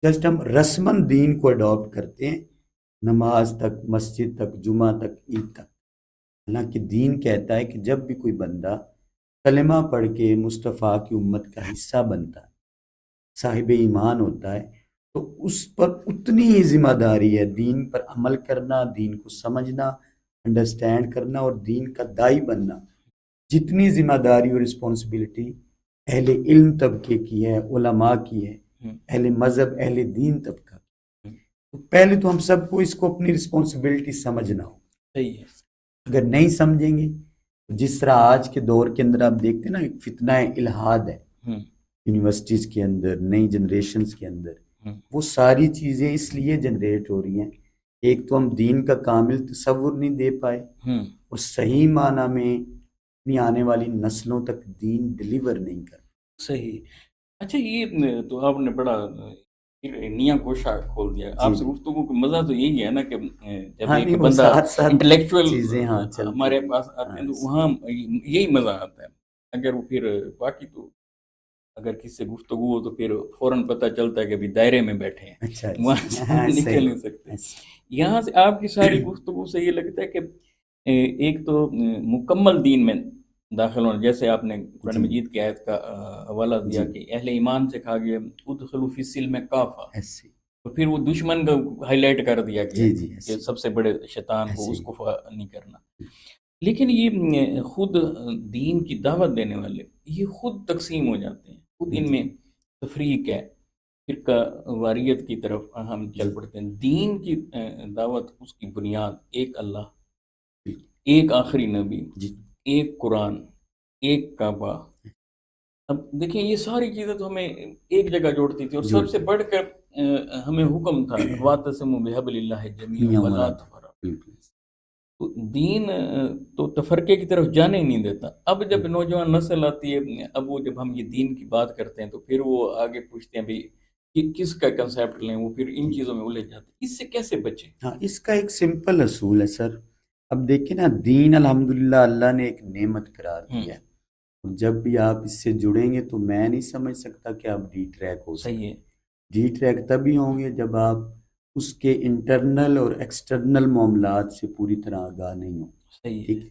جسٹ ہم رسماً دین کو اڈاپٹ کرتے ہیں، نماز تک، مسجد تک، جمعہ تک، عید تک. حالانکہ دین کہتا ہے کہ جب بھی کوئی بندہ کلمہ پڑھ کے مصطفیٰ کی امت کا حصہ بنتا ہے، صاحب ایمان ہوتا ہے، تو اس پر اتنی ہی ذمہ داری ہے دین پر عمل کرنا، دین کو سمجھنا، انڈرسٹینڈ کرنا اور دین کا دائی بننا، جتنی ذمہ داری اور رسپانسبلٹی اہل علم طبقے کی ہے، علماء کی ہے، اہل مذہب، اہل دین طبقہ. تو پہلے تو ہم سب کو اس کو اپنی رسپانسبلٹی سمجھنا ہو. صحیح ہے. اگر نہیں سمجھیں گے تو جس طرح آج کے دور کے اندر آپ دیکھتے ہیں نا، ایک فتنہ الحاد ہے یونیورسٹیز کے اندر، نئی جنریشنز کے اندر، وہ ساری چیزیں اس لیے جنریٹ ہو رہی ہیں. ایک تو ہم دین کا کامل تصور نہیں دے پائے اور صحیح معنی میں اپنی آنے والی نسلوں تک دین ڈیلیور نہیں کر. صحیح. اچھا یہ تو آپ نے بڑا پھر نیا گوشہ کھول دیا. آپ جی سے گفتگو کا مزہ تو یہی ہے نا کہ جب ہاں ایک نہیں وہ بندہ ساتھ ساتھ انٹلیکچوئل چیزیں ہاں چلتی ہمارے ہیں. پاس آتے ہاں ہیں تو وہاں یہی مزہ آتا ہے. اگر وہ پھر باقی تو اگر کسی سے گفتگو ہو تو پھر فوراً پتہ چلتا ہے کہ ابھی دائرے میں بیٹھے ہیں, اچھا وہاں اچھا سے ہاں نکل صحیح نہیں سکتے. اچھا. یہاں سے آپ کی ساری گفتگو سے یہ لگتا ہے کہ ایک تو مکمل دین میں داخل ہونا, جیسے آپ نے قرآن جی مجید کی آیت کا حوالہ دیا جی کہ اہل ایمان سے کہا گیا ادخلوا فی السلم کافہ, ایسے اور پھر وہ دشمن کا ہائی لائٹ کر دیا گیا جی جی کہ ایسے سب سے بڑے شیطان کو, ایسے اس کو نہیں کرنا. لیکن یہ خود دین کی دعوت دینے والے یہ خود تقسیم ہو جاتے ہیں, خود ان میں تفریق ہے, فرقہ واریت کی طرف ہم چل پڑتے ہیں. دین کی دعوت اس کی بنیاد ایک اللہ, ایک آخری نبی, جی ایک قرآن, ایک کعبہ. اب دیکھیں یہ ساری چیزیں تو ہمیں ایک جگہ جوڑتی تھی, اور سب سے بڑھ کر ہمیں حکم تھا واعتصموا بحبل اللہ جمیعا ولا تفرقوا. بالکل تو دین تو تفرقے کی طرف جانے ہی نہیں دیتا. اب جب نوجوان نسل آتی ہے, اب وہ جب ہم یہ دین کی بات کرتے ہیں تو پھر وہ آگے پوچھتے ہیں بھی کہ کس کا کنسیپٹ لیں, وہ پھر ان چیزوں میں الجھ جاتے ہیں. اس سے کیسے بچیں؟ ہاں اس کا ایک سمپل اصول ہے سر. اب دیکھیں نا دین الحمدللہ اللہ نے ایک نعمت قرار دیا ہے, اور جب بھی آپ اس سے جڑیں گے تو میں نہیں سمجھ سکتا کہ آپ ڈی ٹریک ہو سکتے. صحیح ہے. ڈی ٹریک تبھی ہوں گے جب آپ اس کے انٹرنل اور ایکسٹرنل معاملات سے پوری طرح آگاہ نہیں ہوں. صحیح ٹھیک ہے. ہے,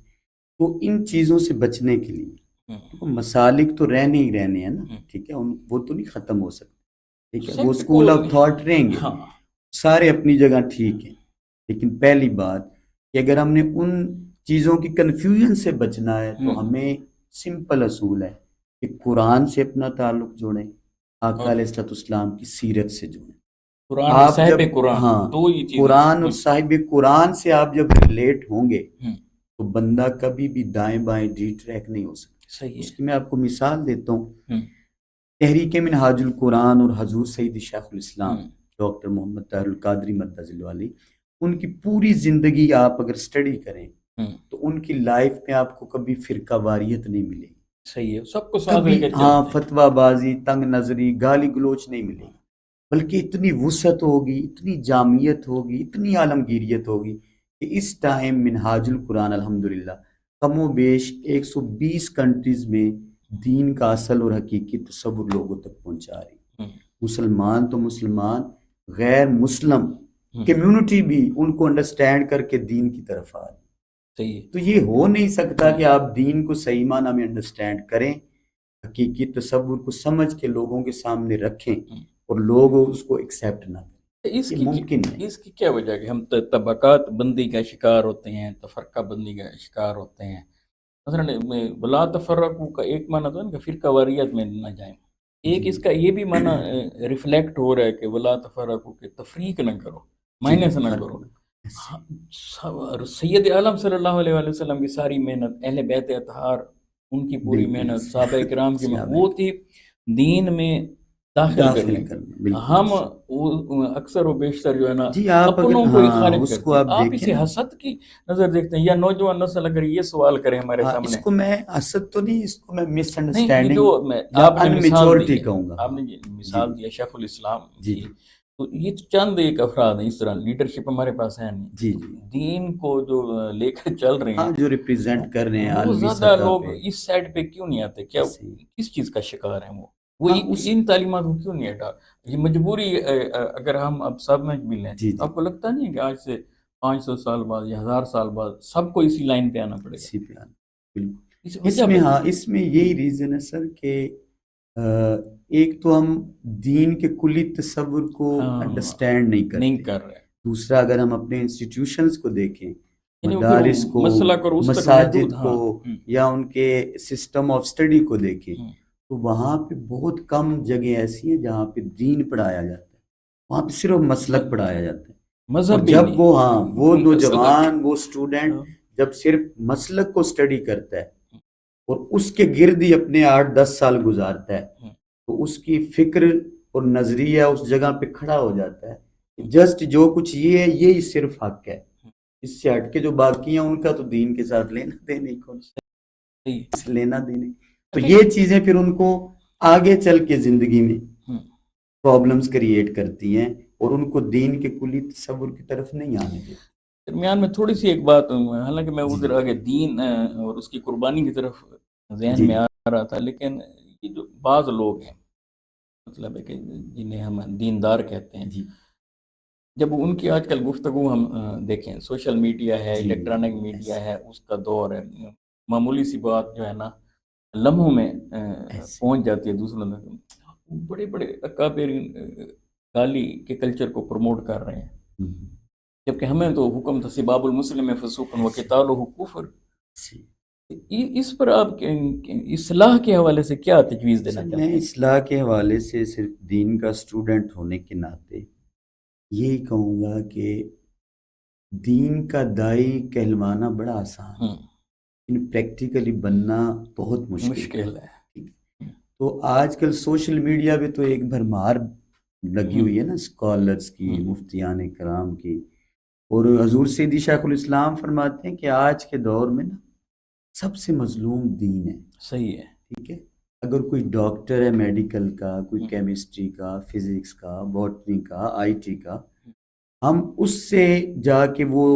تو ان چیزوں سے بچنے کے لیے مسالک تو رہنے ہی رہنے ہیں نا, ٹھیک ہے, وہ تو نہیں ختم ہو سکتے. ٹھیک ہے, وہ سب اسکول کو آف تھاٹ رہیں گے, ہاں سارے اپنی جگہ ٹھیک ہیں. لیکن پہلی بات کہ اگر ہم نے ان چیزوں کی کنفیوژن سے بچنا ہے تو ہمیں سمپل اصول ہے کہ قرآن سے اپنا تعلق جوڑیں, آقا علیہ الصلوۃ والسلام کی سیرت سے جوڑیں. قرآن اور آپ صاحب جب قرآن ہاں دو ہی چیزیں. قرآن اور صاحب قرآن سے آپ جب ریلیٹ ہوں گے تو بندہ کبھی بھی دائیں بائیں ڈی ٹریک نہیں ہو سکتا. صحیح اس ہے. کی میں آپ کو مثال دیتا ہوں. تحریک منہاج القرآن اور حضور سید شیخ الاسلام ڈاکٹر محمد طاہر القادری مدظ علی, ان کی پوری زندگی آپ اگر اسٹڈی کریں تو ان کی لائف میں آپ کو کبھی فرقہ واریت نہیں ملے گی. صحیح ہے, سب کو ساتھ لے کبھی کے ہاں چلتے ہیں. فتویٰ بازی, تنگ نظری, گالی گلوچ نہیں ملے گی, بلکہ اتنی وسعت ہوگی, اتنی جامعیت ہوگی, اتنی عالمگیریت ہوگی کہ اس ٹائم منہاج القرآن الحمدللہ کم و بیش 120 کنٹریز میں دین کا اصل اور حقیقی تصور لوگوں تک پہنچا رہی. مسلمان تو مسلمان, غیر مسلم کمیونٹی بھی ان کو انڈرسٹینڈ کر کے دین کی طرف آ رہی. صحیح ہے. تو یہ ہو نہیں سکتا کہ آپ دین کو صحیح معنی میں انڈرسٹینڈ کریں, حقیقی تصور کو سمجھ کے لوگوں کے سامنے رکھیں اور لوگ اس کو ایکسیپٹ نہ کریں. اس یہ کی ممکن نہیں. اس کی کیا وجہ ہے کہ ہم طبقات بندی کا شکار ہوتے ہیں, تفرقہ بندی کا شکار ہوتے ہیں؟ مثلا ولا تفرقوا کا ایک معنی تو ہے کہ فرقہ واریت میں نہ جائیں. ایک اس کا یہ بھی معنی ریفلیکٹ ہو رہا ہے کہ ولا تفرقوا کہ تفریق نہ کرو, مائنس نہ کرو. سید عالم صلی اللہ علیہ وآلہ وسلم کی ساری محنت, اہل بیت اطہار ان کی پوری محنت, صحابہ کرام کی محنت, وہ تھی دین میں داخل کرنے. ہم اکثر و بیشتر جو ہے نا جی آپ اپنوں اگر کو ہی ہاں خارج اس کرتے کو ہیں. آپ آپ دیکھیں اسے نا, حسد کی نظر دیکھتے ہیں, یا نوجوان نسل اگر یہ سوال کرے ہمارے ہاں سامنے, اس کو میں حسد تو نہیں, اس کو میں مس نہیں یہ جو انڈرسٹینڈنگ یا آپ نے مثال دی انمیچورٹی ہے, کہوں گا. آپ نے مثال دیا شیخ الاسلام جی کی, تو یہ چند ایک افراد ہیں, اس طرح لیڈرشپ ہمارے پاس ہے نہیں. جی جی دین کو جو لے کر چل رہے ہاں ہیں, جو ریپریزنٹ کر رہے ہیں وہ عالمی زیادہ سطح لوگ پہ, اس سائڈ پہ کیوں نہیں آتے؟ کیا کس چیز کا شکار ہیں وہ ہاں اس ان تعلیمات کو کیوں نہیں ہٹا؟ یہ مجبوری اگر ہم اب سب میں بھی لیں, جی جی آپ کو لگتا نہیں ہے کہ آج سے 500 سال بعد یا 1000 سال بعد سب کو اسی لائن پہ آنا پڑے گا؟ اسی پہ آنا بالکل. اس اس وجہ میں ہاں اس میں یہی ریزن ہے سر کہ ایک تو ہم دین کے کلی تصور کو انڈرسٹینڈ نہیں نہیں کرتے. کر رہے. دوسرا اگر ہم اپنے انسٹیٹیوشنز کو دیکھیں, یعنی وہ پھر مدارس کو, مسلک اور اس تک محدود. مساجد کو, یا ان کے سسٹم آف اسٹڈی کو دیکھیں تو وہاں پہ بہت کم جگہ ایسی ہیں جہاں پہ دین پڑھایا جاتا ہے. وہاں پہ صرف مسلک پڑھایا جاتا ہے. مذہب اور بھی جب نہیں. وہ وہ نوجوان, وہ اسٹوڈنٹ جب صرف مسلک کو اسٹڈی کرتا ہے اور اس کے گرد ہی اپنے 8-10 سال گزارتا ہے, تو اس کی فکر اور نظریہ اس جگہ پہ کھڑا ہو جاتا ہے. جسٹ جو کچھ یہ ہے یہی صرف حق ہے, اس سے ہٹ کے جو باقی ہیں ان کا تو دین کے ساتھ لینا دینے کون لینا دینے. تو یہ چیزیں پھر ان کو آگے چل کے زندگی میں پرابلمس کریٹ کرتی ہیں اور ان کو دین کے کلی تصور کی طرف نہیں آنے دیتی. درمیان میں تھوڑی سی ایک بات، حالانکہ میں جی ادھر آگے دین اور اس کی قربانی کی طرف ذہن جی میں آ رہا تھا، لیکن یہ جو بعض لوگ ہیں، مطلب ہے کہ جنہیں ہم دیندار کہتے ہیں، جی جب ان کی آج کل گفتگو ہم دیکھیں، سوشل میڈیا ہے، جی الیکٹرانک یس میڈیا ہے، اس کا دور ہے، معمولی سی بات جو ہے نا لمحوں میں ایسے پہنچ جاتی ہے دوسروں تک. بڑے بڑے اکابر گالی کے کلچر کو پروموٹ کر رہے ہیں، جبکہ ہمیں تو حکم تھا سباب المسلم فسوق و قتالہ کفر. اس پر آپ اصلاح کے حوالے سے کیا تجویز دینا میں چاہتے ہیں؟ اصلاح کے حوالے سے صرف دین کا اسٹوڈنٹ ہونے کے ناطے یہی کہوں گا کہ دین کا دائی کہلوانا بڑا آسان ہے، لیکن پریکٹیکلی بننا بہت مشکل ہے. تو آج کل سوشل میڈیا پہ تو ایک بھرمار لگی ہوئی ہے نا، اسکالرس کی، مفتیان کرام کی. اور حضور سیدی شیخ الاسلام فرماتے ہیں کہ آج کے دور میں نا سب سے مظلوم دین ہے. صحیح ہے. ٹھیک ہے، اگر کوئی ڈاکٹر ہے میڈیکل کا، کوئی کیمسٹری کا، فزکس کا، باٹنی کا، آئی ٹی کا، ہم اس سے جا کے وہ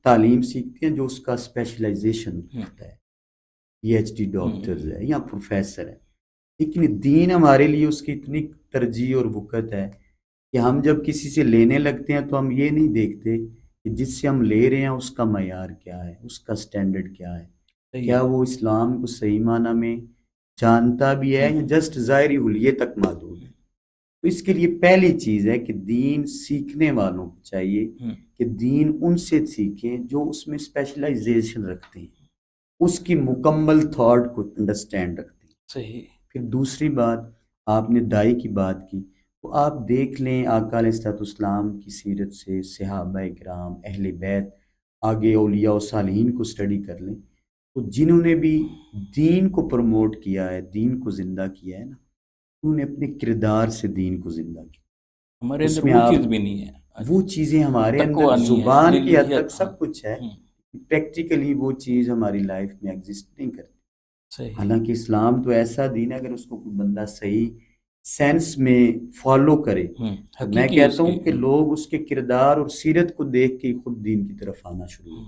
تعلیم سیکھتے ہیں جو اس کا اسپیشلائزیشن ہوتا ہے، پی ایچ ڈی ڈاکٹرز ہے یا پروفیسر ہے. لیکن دین ہمارے لیے اس کی اتنی ترجیح اور وقت ہے کہ ہم جب کسی سے لینے لگتے ہیں تو ہم یہ نہیں دیکھتے کہ جس سے ہم لے رہے ہیں اس کا معیار کیا ہے، اس کا سٹینڈرڈ کیا ہے، کیا وہ اسلام کو صحیح معنی میں جانتا بھی ہے یا جسٹ ظاہری حلیے تک محدود ہے. تو اس کے لیے پہلی چیز ہے کہ دین سیکھنے والوں کو چاہیے کہ دین ان سے سیکھیں جو اس میں اسپیشلائزیشن رکھتے ہیں، اس کی مکمل تھاٹ کو انڈرسٹینڈ رکھتے ہیں. صحیح. پھر دوسری بات، آپ نے دائی کی بات کی، تو آپ دیکھ لیں آقا علیہ الصلوۃ والسلام کی سیرت سے صحابہ کرام، اہل بیت، آگے اولیاء و صالحین کو اسٹڈی کر لیں، تو جنہوں نے بھی دین کو پروموٹ کیا ہے، دین کو زندہ کیا ہے نا، انہوں نے اپنے کردار سے دین کو زندہ کیا. ہمارے اس اندر میں وہ آپ چیز بھی نہیں ہے، وہ چیزیں ہمارے اندر زبان کی حد تک سب کچھ ہے، پریکٹیکلی وہ چیز ہماری لائف میں ایگزسٹ نہیں کرتی. حالانکہ اسلام تو ایسا دین ہے اگر اس کو کوئی بندہ صحیح سینس میں فالو کرے تو میں کہتا ہوں کہ لوگ اس کے کردار اور سیرت کو دیکھ کے خود دین کی طرف آنا شروع ہو.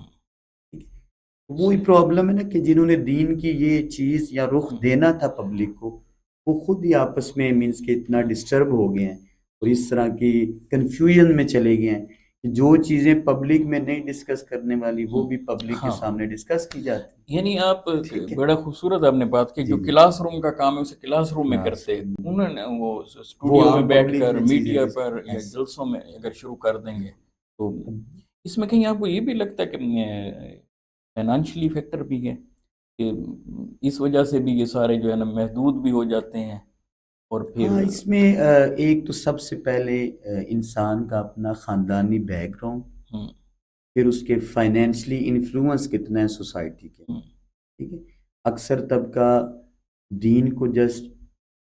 وہی پرابلم ہے نا کہ جنہوں نے دین کی یہ چیز یا رخ دینا تھا پبلک کو، وہ خود ہی آپس میں مینس کے اتنا ڈسٹرب ہو گئے ہیں اور اس طرح کی کنفیوژن میں چلے گئے ہیں کہ جو چیزیں پبلک میں نہیں ڈسکس کرنے والی وہ بھی پبلک کے سامنے ڈسکس کی جاتی. یعنی آپ بڑا خوبصورت آپ نے بات کی، جو کلاس روم کا کام ہے اسے کلاس روم میں کرتے، انہوں نے وہ اسٹوڈیو میں بیٹھ کر میڈیا پر یا جلسوں میں اگر شروع کر دیں گے تو اس میں کہیں آپ کو یہ بھی لگتا ہے کہ فائنانشلی فیکٹر بھی ہے کہ اس وجہ سے بھی یہ سارے جو ہے نا محدود بھی ہو جاتے ہیں؟ اور پھر اس میں ایک تو سب سے پہلے انسان کا اپنا خاندانی بیک گراؤنڈ، پھر اس کے فائنینشلی انفلوئنس کتنا ہے سوسائٹی کے. ٹھیک ہے، اکثر طبقہ دین کو جسٹ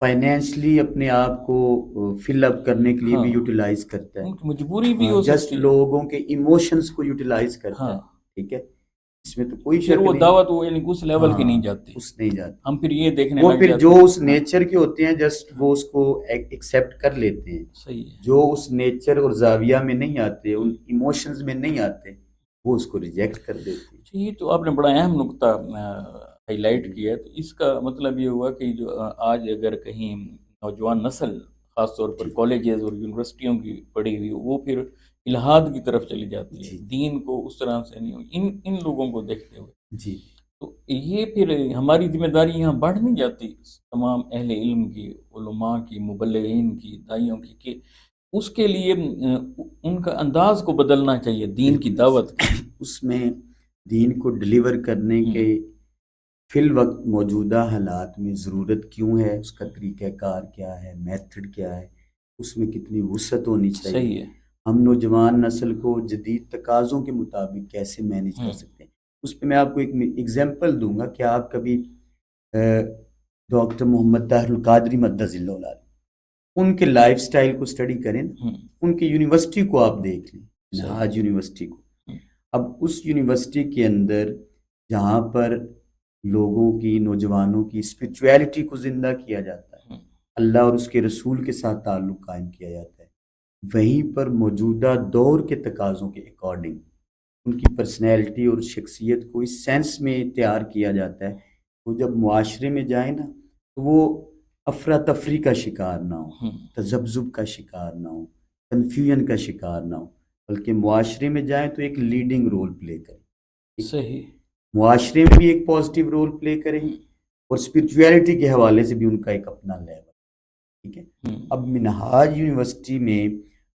فائنینشلی اپنے آپ کو فل اپ کرنے کے لیے بھی یوٹیلائز کرتا ہے، مجبوری بھی ہو جسٹ لوگوں کے ایموشنز کو یوٹیلائز کرتا ہے. ٹھیک ہے، اس میں تو کوئی پھر شک وہ نہیں، دعوت وہ یعنی اس لیول کی نہیں جاتی، اس نہیں جاتی. ہم پھر یہ دیکھنے وہ لگ پھر جاتے جو اس نیچر کے ہوتے ہیں جسٹ وہ اس کو ایکسیپٹ کر لیتے ہیں. صحیح ہے. جو اس نیچر اور زاویہ میں نہیں آتے، ان ایموشنز میں نہیں آتے، وہ اس کو ریجیکٹ کر دیتے ہیں. یہ تو آپ نے بڑا اہم نقطہ ہائی لائٹ کیا ہے. تو اس کا مطلب یہ ہوا کہ جو آج اگر کہیں نوجوان نسل خاص طور پر کالجز اور یونیورسٹیوں کی پڑھی ہوئی وہ پھر الہاد کی طرف چلی جاتی ہے، دین کو اس طرح سے نہیں، ان لوگوں کو دیکھتے ہوئے، تو یہ پھر ہماری ذمہ داری یہاں بڑھ نہیں جاتی تمام اہل علم کی، علماء کی، مبلغین کی، دائیوں کی، کہ اس کے لیے ان کا انداز کو بدلنا چاہیے دین کی دعوت کی. اس میں دین کو ڈلیور کرنے کے فی الوقت موجودہ حالات میں ضرورت کیوں ہے، اس کا طریقہ کار کیا ہے، میتھڈ کیا ہے، اس میں کتنی وسعت ہونی چاہیے. صحیح ہے. ہم نوجوان نسل کو جدید تقاضوں کے مطابق کیسے مینیج کر سکتے ہیں. اس پہ میں آپ کو ایک ایگزامپل دوں گا کہ آپ کبھی ڈاکٹر محمد طاہر القادری مدظ اللہ علیہ ان کے لائف سٹائل کو اسٹڈی کریں، ان کی یونیورسٹی کو آپ دیکھ لیں، منہاج یونیورسٹی کو. اب اس یونیورسٹی کے اندر جہاں پر لوگوں کی، نوجوانوں کی اسپرچویلٹی کو زندہ کیا جاتا ہے، اللہ اور اس کے رسول کے ساتھ تعلق قائم کیا جاتا ہے، وہیں پر موجودہ دور کے تقاضوں کے اکارڈنگ ان کی پرسنالٹی اور شخصیت کو اس سینس میں تیار کیا جاتا ہے، وہ جب معاشرے میں جائیں نا تو وہ افراتفری کا شکار نہ ہو، ہوں، تذبذب کا شکار نہ ہو، کنفیوژن کا شکار نہ ہو، بلکہ معاشرے میں جائیں تو ایک لیڈنگ رول پلے کریں، ٹھیک ہے؟ صحیح، معاشرے میں بھی ایک پازیٹیو رول پلے کریں اور اسپرچویلٹی کے حوالے سے بھی ان کا ایک اپنا لیول، ٹھیک ہے؟ ہوں، اب منہاج یونیورسٹی میں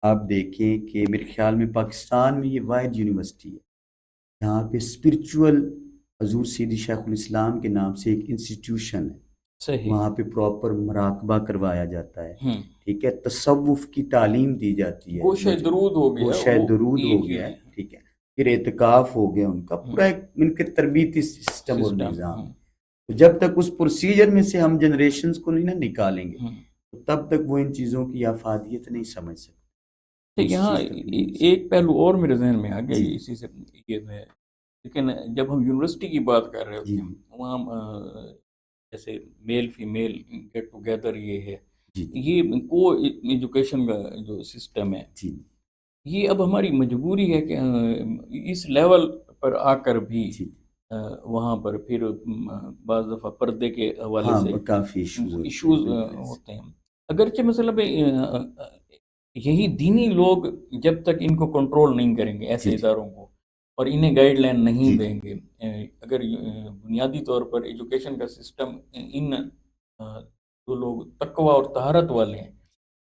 آپ دیکھیں کہ میرے خیال میں پاکستان میں یہ واحد یونیورسٹی ہے جہاں پہ اسپرچول حضور سیدی شیخ الاسلام کے نام سے ایک انسٹیٹیوشن ہے، صحیح، وہاں پہ پراپر مراقبہ کروایا جاتا ہے، ہوں، ٹھیک ہے؟ تصوف کی تعلیم دی جاتی ہے، گوشہ درود ہو گیا، گوشہ وہ درود یہ ہو گیا ہے، چیز ٹھیک ہے؟ پھر اعتکاف ہو گیا، ان کا پورا ایک ان کے تربیتی سسٹم اور سسٹم، نظام ہے۔ تو جب تک اس پروسیجر میں سے ہم جنریشنز کو نہیں نا نکالیں گے تو تب تک وہ ان چیزوں کی افادیت نہیں سمجھ سکتے، وہ اس یہاں چیز تک نہیں مل ایک پہلو اور میرے ذہن میں آ گیا جی یہ اسی سے یہ ہے، لیکن جب ہم یونیورسٹی کی بات کر رہے جی ہوتے ہیں وہاں جیسے میل فیمیل گیٹ ٹوگیدر یہ ہے، جی یہ کو ایجوکیشن کا جو سسٹم ہے، جی یہ اب ہماری مجبوری ہے کہ اس لیول پر آ کر بھی جی وہاں پر پھر بعض دفعہ پردے کے حوالے ہاں سے کافی ایشوز ہوتے ہیں، ایشوز بالکل ہوتے ہیں، اگرچہ مثلا یہی دینی لوگ جب تک ان کو کنٹرول نہیں کریں گے جی ایسے جی اداروں کو اور انہیں گائیڈ لائن نہیں جی دیں گے، اگر بنیادی طور پر ایجوکیشن کا سسٹم ان جو لوگ تقوی اور طہارت والے ہیں،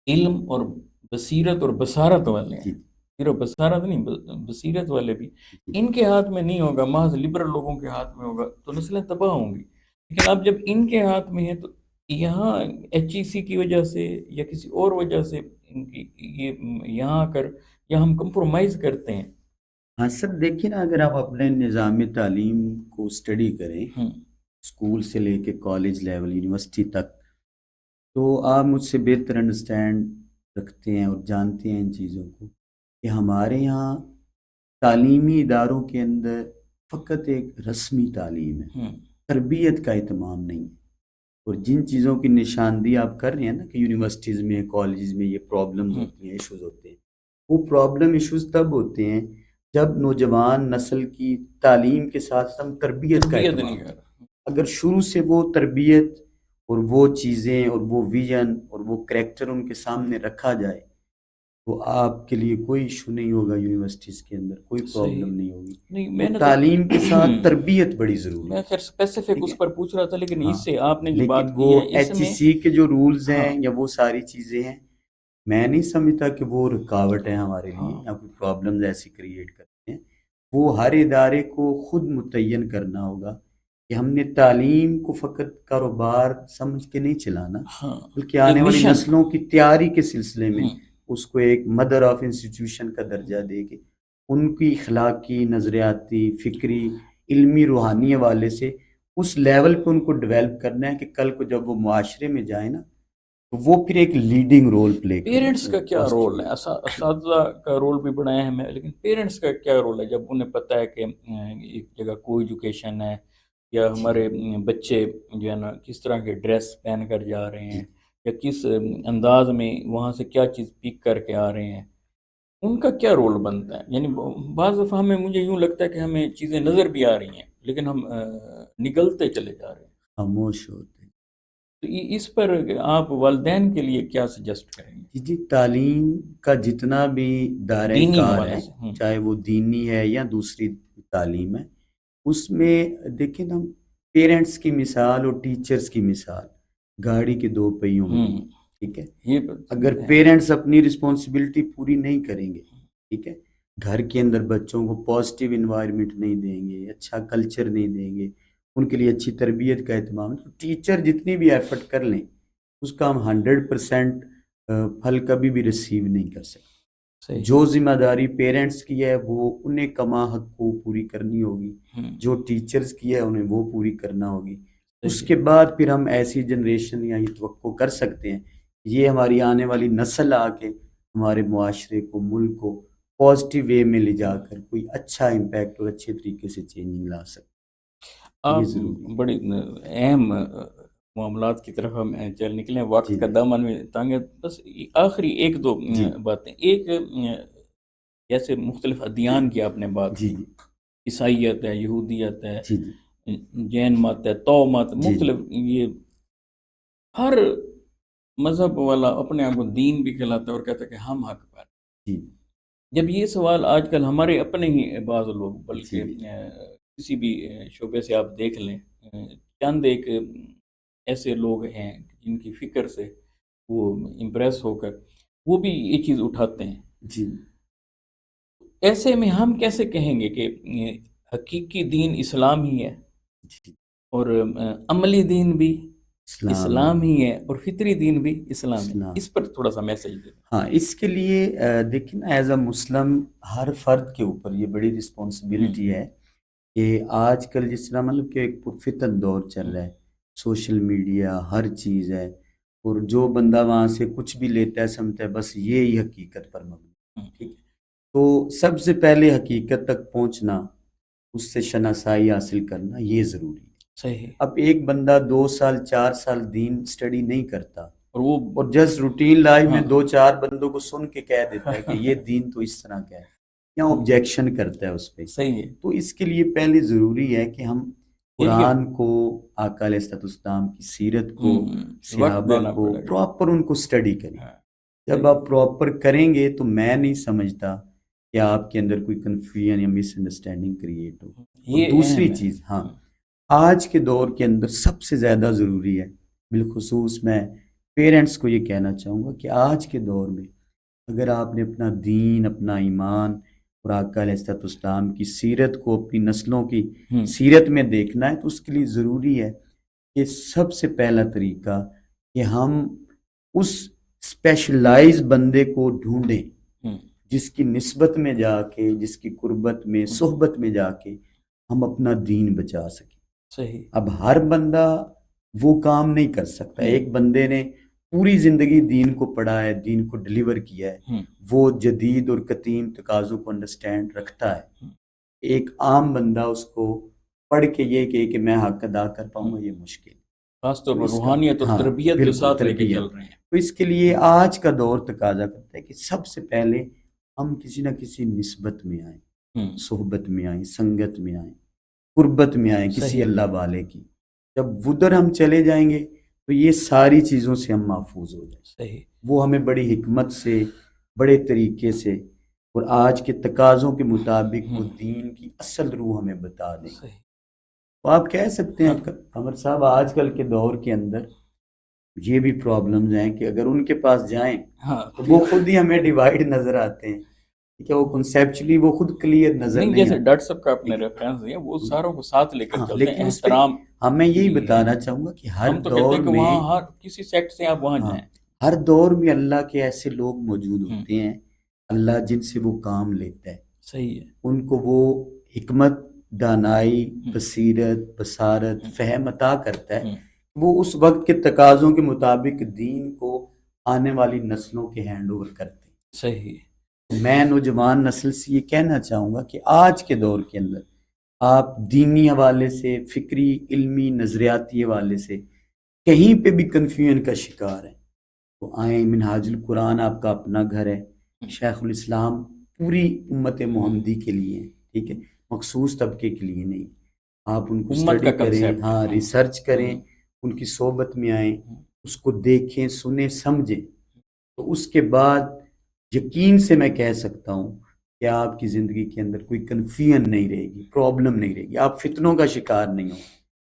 علم اور بصیرت اور بصارت والے ہیں، جی صرف بصارت نہیں بصیرت والے بھی، جی ان کے ہاتھ میں نہیں ہوگا، محض لبرل لوگوں کے ہاتھ میں ہوگا تو نسلیں تباہ ہوں گی، لیکن اب جب ان کے ہاتھ میں ہے تو یہاں ایچ ای سی کی وجہ سے یا کسی اور وجہ سے ان کی یہ یہاں آ کر یا ہم کمپرومائز کرتے ہیں۔ ہاں سر، دیکھیے نا، اگر آپ اپنے نظام تعلیم کو اسٹڈی کریں ہوں، اسکول سے لے کے کالج لیول یونیورسٹی تک، تو آپ مجھ سے بہتر انڈرسٹینڈ رکھتے ہیں اور جانتے ہیں ان چیزوں کو کہ ہمارے یہاں تعلیمی اداروں کے اندر فقط ایک رسمی تعلیم ہے، ہوں، تربیت کا اہتمام نہیں ہے، اور جن چیزوں کی نشاندہی آپ کر رہے ہیں نا کہ یونیورسٹیز میں کالجز میں یہ پرابلمز ہوں، ہوتی ہیں، ایشوز ہوتے ہیں، وہ پرابلم ایشوز تب ہوتے ہیں جب نوجوان نسل کی تعلیم کے ساتھ ساتھ تربیت کا تربیت نہیں اہتمام کر ہے۔ رہا۔ اگر شروع سے وہ تربیت اور وہ چیزیں اور وہ ویژن اور وہ کریکٹر ان کے سامنے رکھا جائے تو آپ کے لیے کوئی ایشو نہیں ہوگا، یونیورسٹیز کے اندر کوئی صحیح، پرابلم نہیں ہوگی۔ نہیں تو میں نے تو تعلیم کے ساتھ تربیت بڑی ضروری میں ہے، خیر اسپیسیفک ٹھیک ہے؟ اس پر پوچھ رہا تھا، لیکن ہاں، اس سے آپ نے جو لیکن بات وہ کی ہے اس ایچ ای میں سی کے جو رولز ہاں، ہیں یا وہ ساری چیزیں ہیں، میں نہیں سمجھتا کہ وہ رکاوٹ ہے ہمارے لیے ہاں، یا کوئی پرابلمز ایسی کریٹ کرتے ہیں۔ وہ ہر ادارے کو خود متعین کرنا ہوگا کہ ہم نے تعلیم کو فقط کاروبار سمجھ کے نہیں چلانا، ہاں، بلکہ ایک آنے والی مشن، نسلوں کی تیاری کے سلسلے میں ہوں، اس کو ایک مدر آف انسٹیٹیوشن کا درجہ دے کے ان کی اخلاقی، نظریاتی، فکری، علمی، روحانی حوالے سے اس لیول پہ ان کو ڈیولپ کرنا ہے کہ کل کو جب وہ معاشرے میں جائیں نا تو وہ پھر ایک لیڈنگ رول پلے کریں، پیرنٹس کا کیا رول ہے؟ اساتذہ کا رول بھی بڑا اہم ہے، لیکن پیرنٹس کا کیا رول ہے جب انہیں پتہ ہے کہ ایک جگہ کو ایجوکیشن ہے یا جی ہمارے بچے جو ہے نا کس طرح کے ڈریس پہن کر جا رہے جی ہیں یا کس انداز میں وہاں سے کیا چیز پک کر کے آ رہے ہیں، ان کا کیا رول بنتا ہے؟ یعنی بعض دفعہ مجھے یوں لگتا ہے کہ ہمیں چیزیں نظر بھی آ رہی ہیں لیکن ہم نگلتے چلے جا رہے ہیں، خاموش ہوتے ہیں۔ تو اس پر آپ والدین کے لیے کیا سجیسٹ کریں گے جی جی، تعلیم کا جتنا بھی دائرہ دینی کار حوالے ہے، سے؟ چاہے وہ دینی ہے یا دوسری تعلیم ہے، اس میں دیکھیں نا، پیرنٹس کی مثال اور ٹیچرز کی مثال گاڑی کے دو پہیوں میں، ہوں، ٹھیک ہے؟ یہ اگر ہے، پیرنٹس اپنی رسپانسبلٹی پوری نہیں کریں گے، ٹھیک ہے، گھر کے اندر بچوں کو پازیٹیو انوائرمنٹ نہیں دیں گے، اچھا کلچر نہیں دیں گے، ان کے لیے اچھی تربیت کا اہتمام، تو ٹیچر جتنی بھی ایفرٹ کر لیں اس کا ہم 100% پھل کبھی بھی ریسیو نہیں کر سکتے۔ صحیح، جو ذمہ داری پیرنٹس کی ہے وہ انہیں کما حق کو پوری کرنی ہوگی، ہوں، جو ٹیچرز کی ہے انہیں وہ پوری کرنا ہوگی۔ اس صحیح، کے بعد پھر ہم ایسی جنریشن یا یہ توقع کر سکتے ہیں یہ ہماری آنے والی نسل آ کے ہمارے معاشرے کو، ملک کو پازیٹیو وے میں لے جا کر کوئی اچھا امپیکٹ اور اچھے طریقے سے چینجنگ لا سکتے، یہ آپ ضروری ہے۔ بڑی اہم معاملات کی طرف ہم چل نکلیں، وقت جی کا دامن میں تنگ ہے، بس آخری ایک دو جی باتیں. ایک جیسے مختلف ادیان کی آپ نے بات جی کی، عیسائیت ہے، یہودیت ہے، جی جی جین مت ہے، تو مت، جی جی مختلف، یہ ہر مذہب والا اپنے آپ کو دین بھی کہلاتا ہے اور کہتا ہے کہ ہم حق پر. جی جب یہ سوال آج کل ہمارے اپنے ہی بعض لوگ، جی بلکہ کسی بھی شعبے سے آپ دیکھ لیں، چند ایک ایسے لوگ ہیں جن کی فکر سے وہ امپریس ہو کر وہ بھی یہ چیز اٹھاتے ہیں. جی ایسے میں ہم کیسے کہیں گے کہ حقیقی دین اسلام ہی ہے، جی اور عملی دین بھی اسلام اسلام ہی ہے، اور فطری دین بھی اسلام ہے؟ اسلام. اس پر تھوڑا سا میسج دیں. ہاں، اس کے لیے دیکھیں نا، ایز اے مسلم ہر فرد کے اوپر یہ بڑی رسپانسبلٹی ہے کہ آج کل جس طرح مطلب کہ ایک پرفتن دور چل رہا ہے، سوشل میڈیا ہر چیز ہے، اور جو بندہ وہاں سے کچھ بھی لیتا ہے سمجھتا ہے بس یہی حقیقت پر مبنی ہے. ٹھیک ہے، تو سب سے پہلے حقیقت تک پہنچنا، اس سے شناسائی حاصل کرنا یہ ضروری ہے. صحیح. اب ایک بندہ 2 سال 4 سال دین اسٹڈی نہیں کرتا اور اور جسٹ روٹین لائف میں ہاں 2 4 بندوں کو سن کے کہہ دیتا ہے کہ یہ دین تو اس طرح کا ہے، یا آبجیکشن کرتا ہے اس پہ. صحیح ہے. تو اس کے لیے پہلے ضروری ہے کہ ہم دیکھیے، قرآن کو، آقا علیہ السلام کی سیرت کو، وقت صحابہ دینا کو پڑے گا. پراپر ان کو اسٹڈی کریں. ہاں، جب صحیح. آپ پراپر کریں گے تو میں نہیں سمجھتا کہ آپ کے اندر کوئی کنفیوژن یا مس انڈرسٹینڈنگ کریٹ ہو. اور یہ دوسری اہم ہے. چیز، ہاں، آج کے دور کے اندر سب سے زیادہ ضروری ہے، بالخصوص میں پیرنٹس کو یہ کہنا چاہوں گا کہ آج کے دور میں اگر آپ نے اپنا دین، اپنا ایمان اور آقا علیہ السلام کی سیرت کو اپنی نسلوں کی سیرت میں دیکھنا ہے، تو اس کے لیے ضروری ہے کہ سب سے پہلا طریقہ کہ ہم اس اسپیشلائز بندے کو ڈھونڈیں جس کی نسبت میں جا کے، جس کی قربت میں، صحبت میں جا کے ہم اپنا دین بچا سکیں. صحیح. اب ہر بندہ وہ کام نہیں کر سکتا. ایک بندے نے پوری زندگی دین کو پڑھا ہے، دین کو ڈلیور کیا ہے، وہ جدید اور قدیم تقاضوں کو انڈرسٹینڈ رکھتا ہے. ایک عام بندہ اس کو پڑھ کے یہ کہ میں حق ادا کر پاؤں گا، یہ مشکل. خاص طور پر روحانیت اور تربیت جو ساتھ لے کے چل رہے ہیں. تو اس کے لیے آج کا دور تقاضا کرتا ہے کہ سب سے پہلے ہم کسی نہ کسی نسبت میں آئیں، صحبت میں آئیں، سنگت میں آئیں، قربت میں آئیں کسی اللہ والے کی. جب ادھر ہم چلے جائیں گے تو یہ ساری چیزوں سے ہم محفوظ ہو جائیں. صحیح. وہ وہ ہمیں بڑی حکمت سے، بڑے طریقے سے اور آج کے تقاضوں کے مطابق وہ دین کی اصل روح ہمیں بتا دیں. تو آپ کہہ سکتے ہیں قمر صاحب، آج کل کے دور کے اندر یہ بھی پرابلمز ہیں کہ اگر ان کے پاس جائیں تو وہ خود ہی ہمیں ڈیوائیڈ نظر آتے ہیں. کہ وہ کنسیپچولی وہ خود کلیئر نظر نہیں، نہیں جیسے آتے. ڈاکٹر صاحب کا آپ نے ریفرنس دیا، وہ ساروں کو ساتھ لے کر ہاں، چلتے ہیں. لیکن اس پہ احترام، میں یہی بتانا چاہوں گا کہ ہر ہم تو کہتے دور ہیں کہ میں، وہاں ہر کسی سیکٹ سے آپ وہاں جائیں. ہر دور میں اللہ کے ایسے لوگ موجود ہوتے ہیں، اللہ جن سے وہ کام لیتا ہے. صحیح ہے. ان کو وہ حکمت، دانائی، بصیرت، بصارت، فہم عطا کرتا ہے. وہ اس وقت کے تقاضوں کے مطابق دین کو آنے والی نسلوں کے ہینڈ اوور کرتے ہیں. صحیح. میں نوجوان نسل سے یہ کہنا چاہوں گا کہ آج کے دور کے اندر آپ دینی حوالے سے، فکری، علمی، نظریاتی حوالے سے کہیں پہ بھی کنفیوژن کا شکار ہیں تو آئیں. منہاج القرآن آپ کا اپنا گھر ہے. شیخ الاسلام پوری امت محمدی کے لیے ہیں، ٹھیک ہے، مخصوص طبقے کے لیے نہیں. آپ ان کو اسٹڈی کریں، ہاں، ریسرچ کریں، ان کی صحبت میں آئیں، اس کو دیکھیں، سنیں، سمجھیں. تو اس کے بعد یقین سے میں کہہ سکتا ہوں کہ آپ کی زندگی کے اندر کوئی کنفیوژن نہیں رہے گی، پرابلم نہیں رہے گی. آپ فتنوں کا شکار نہیں ہوں،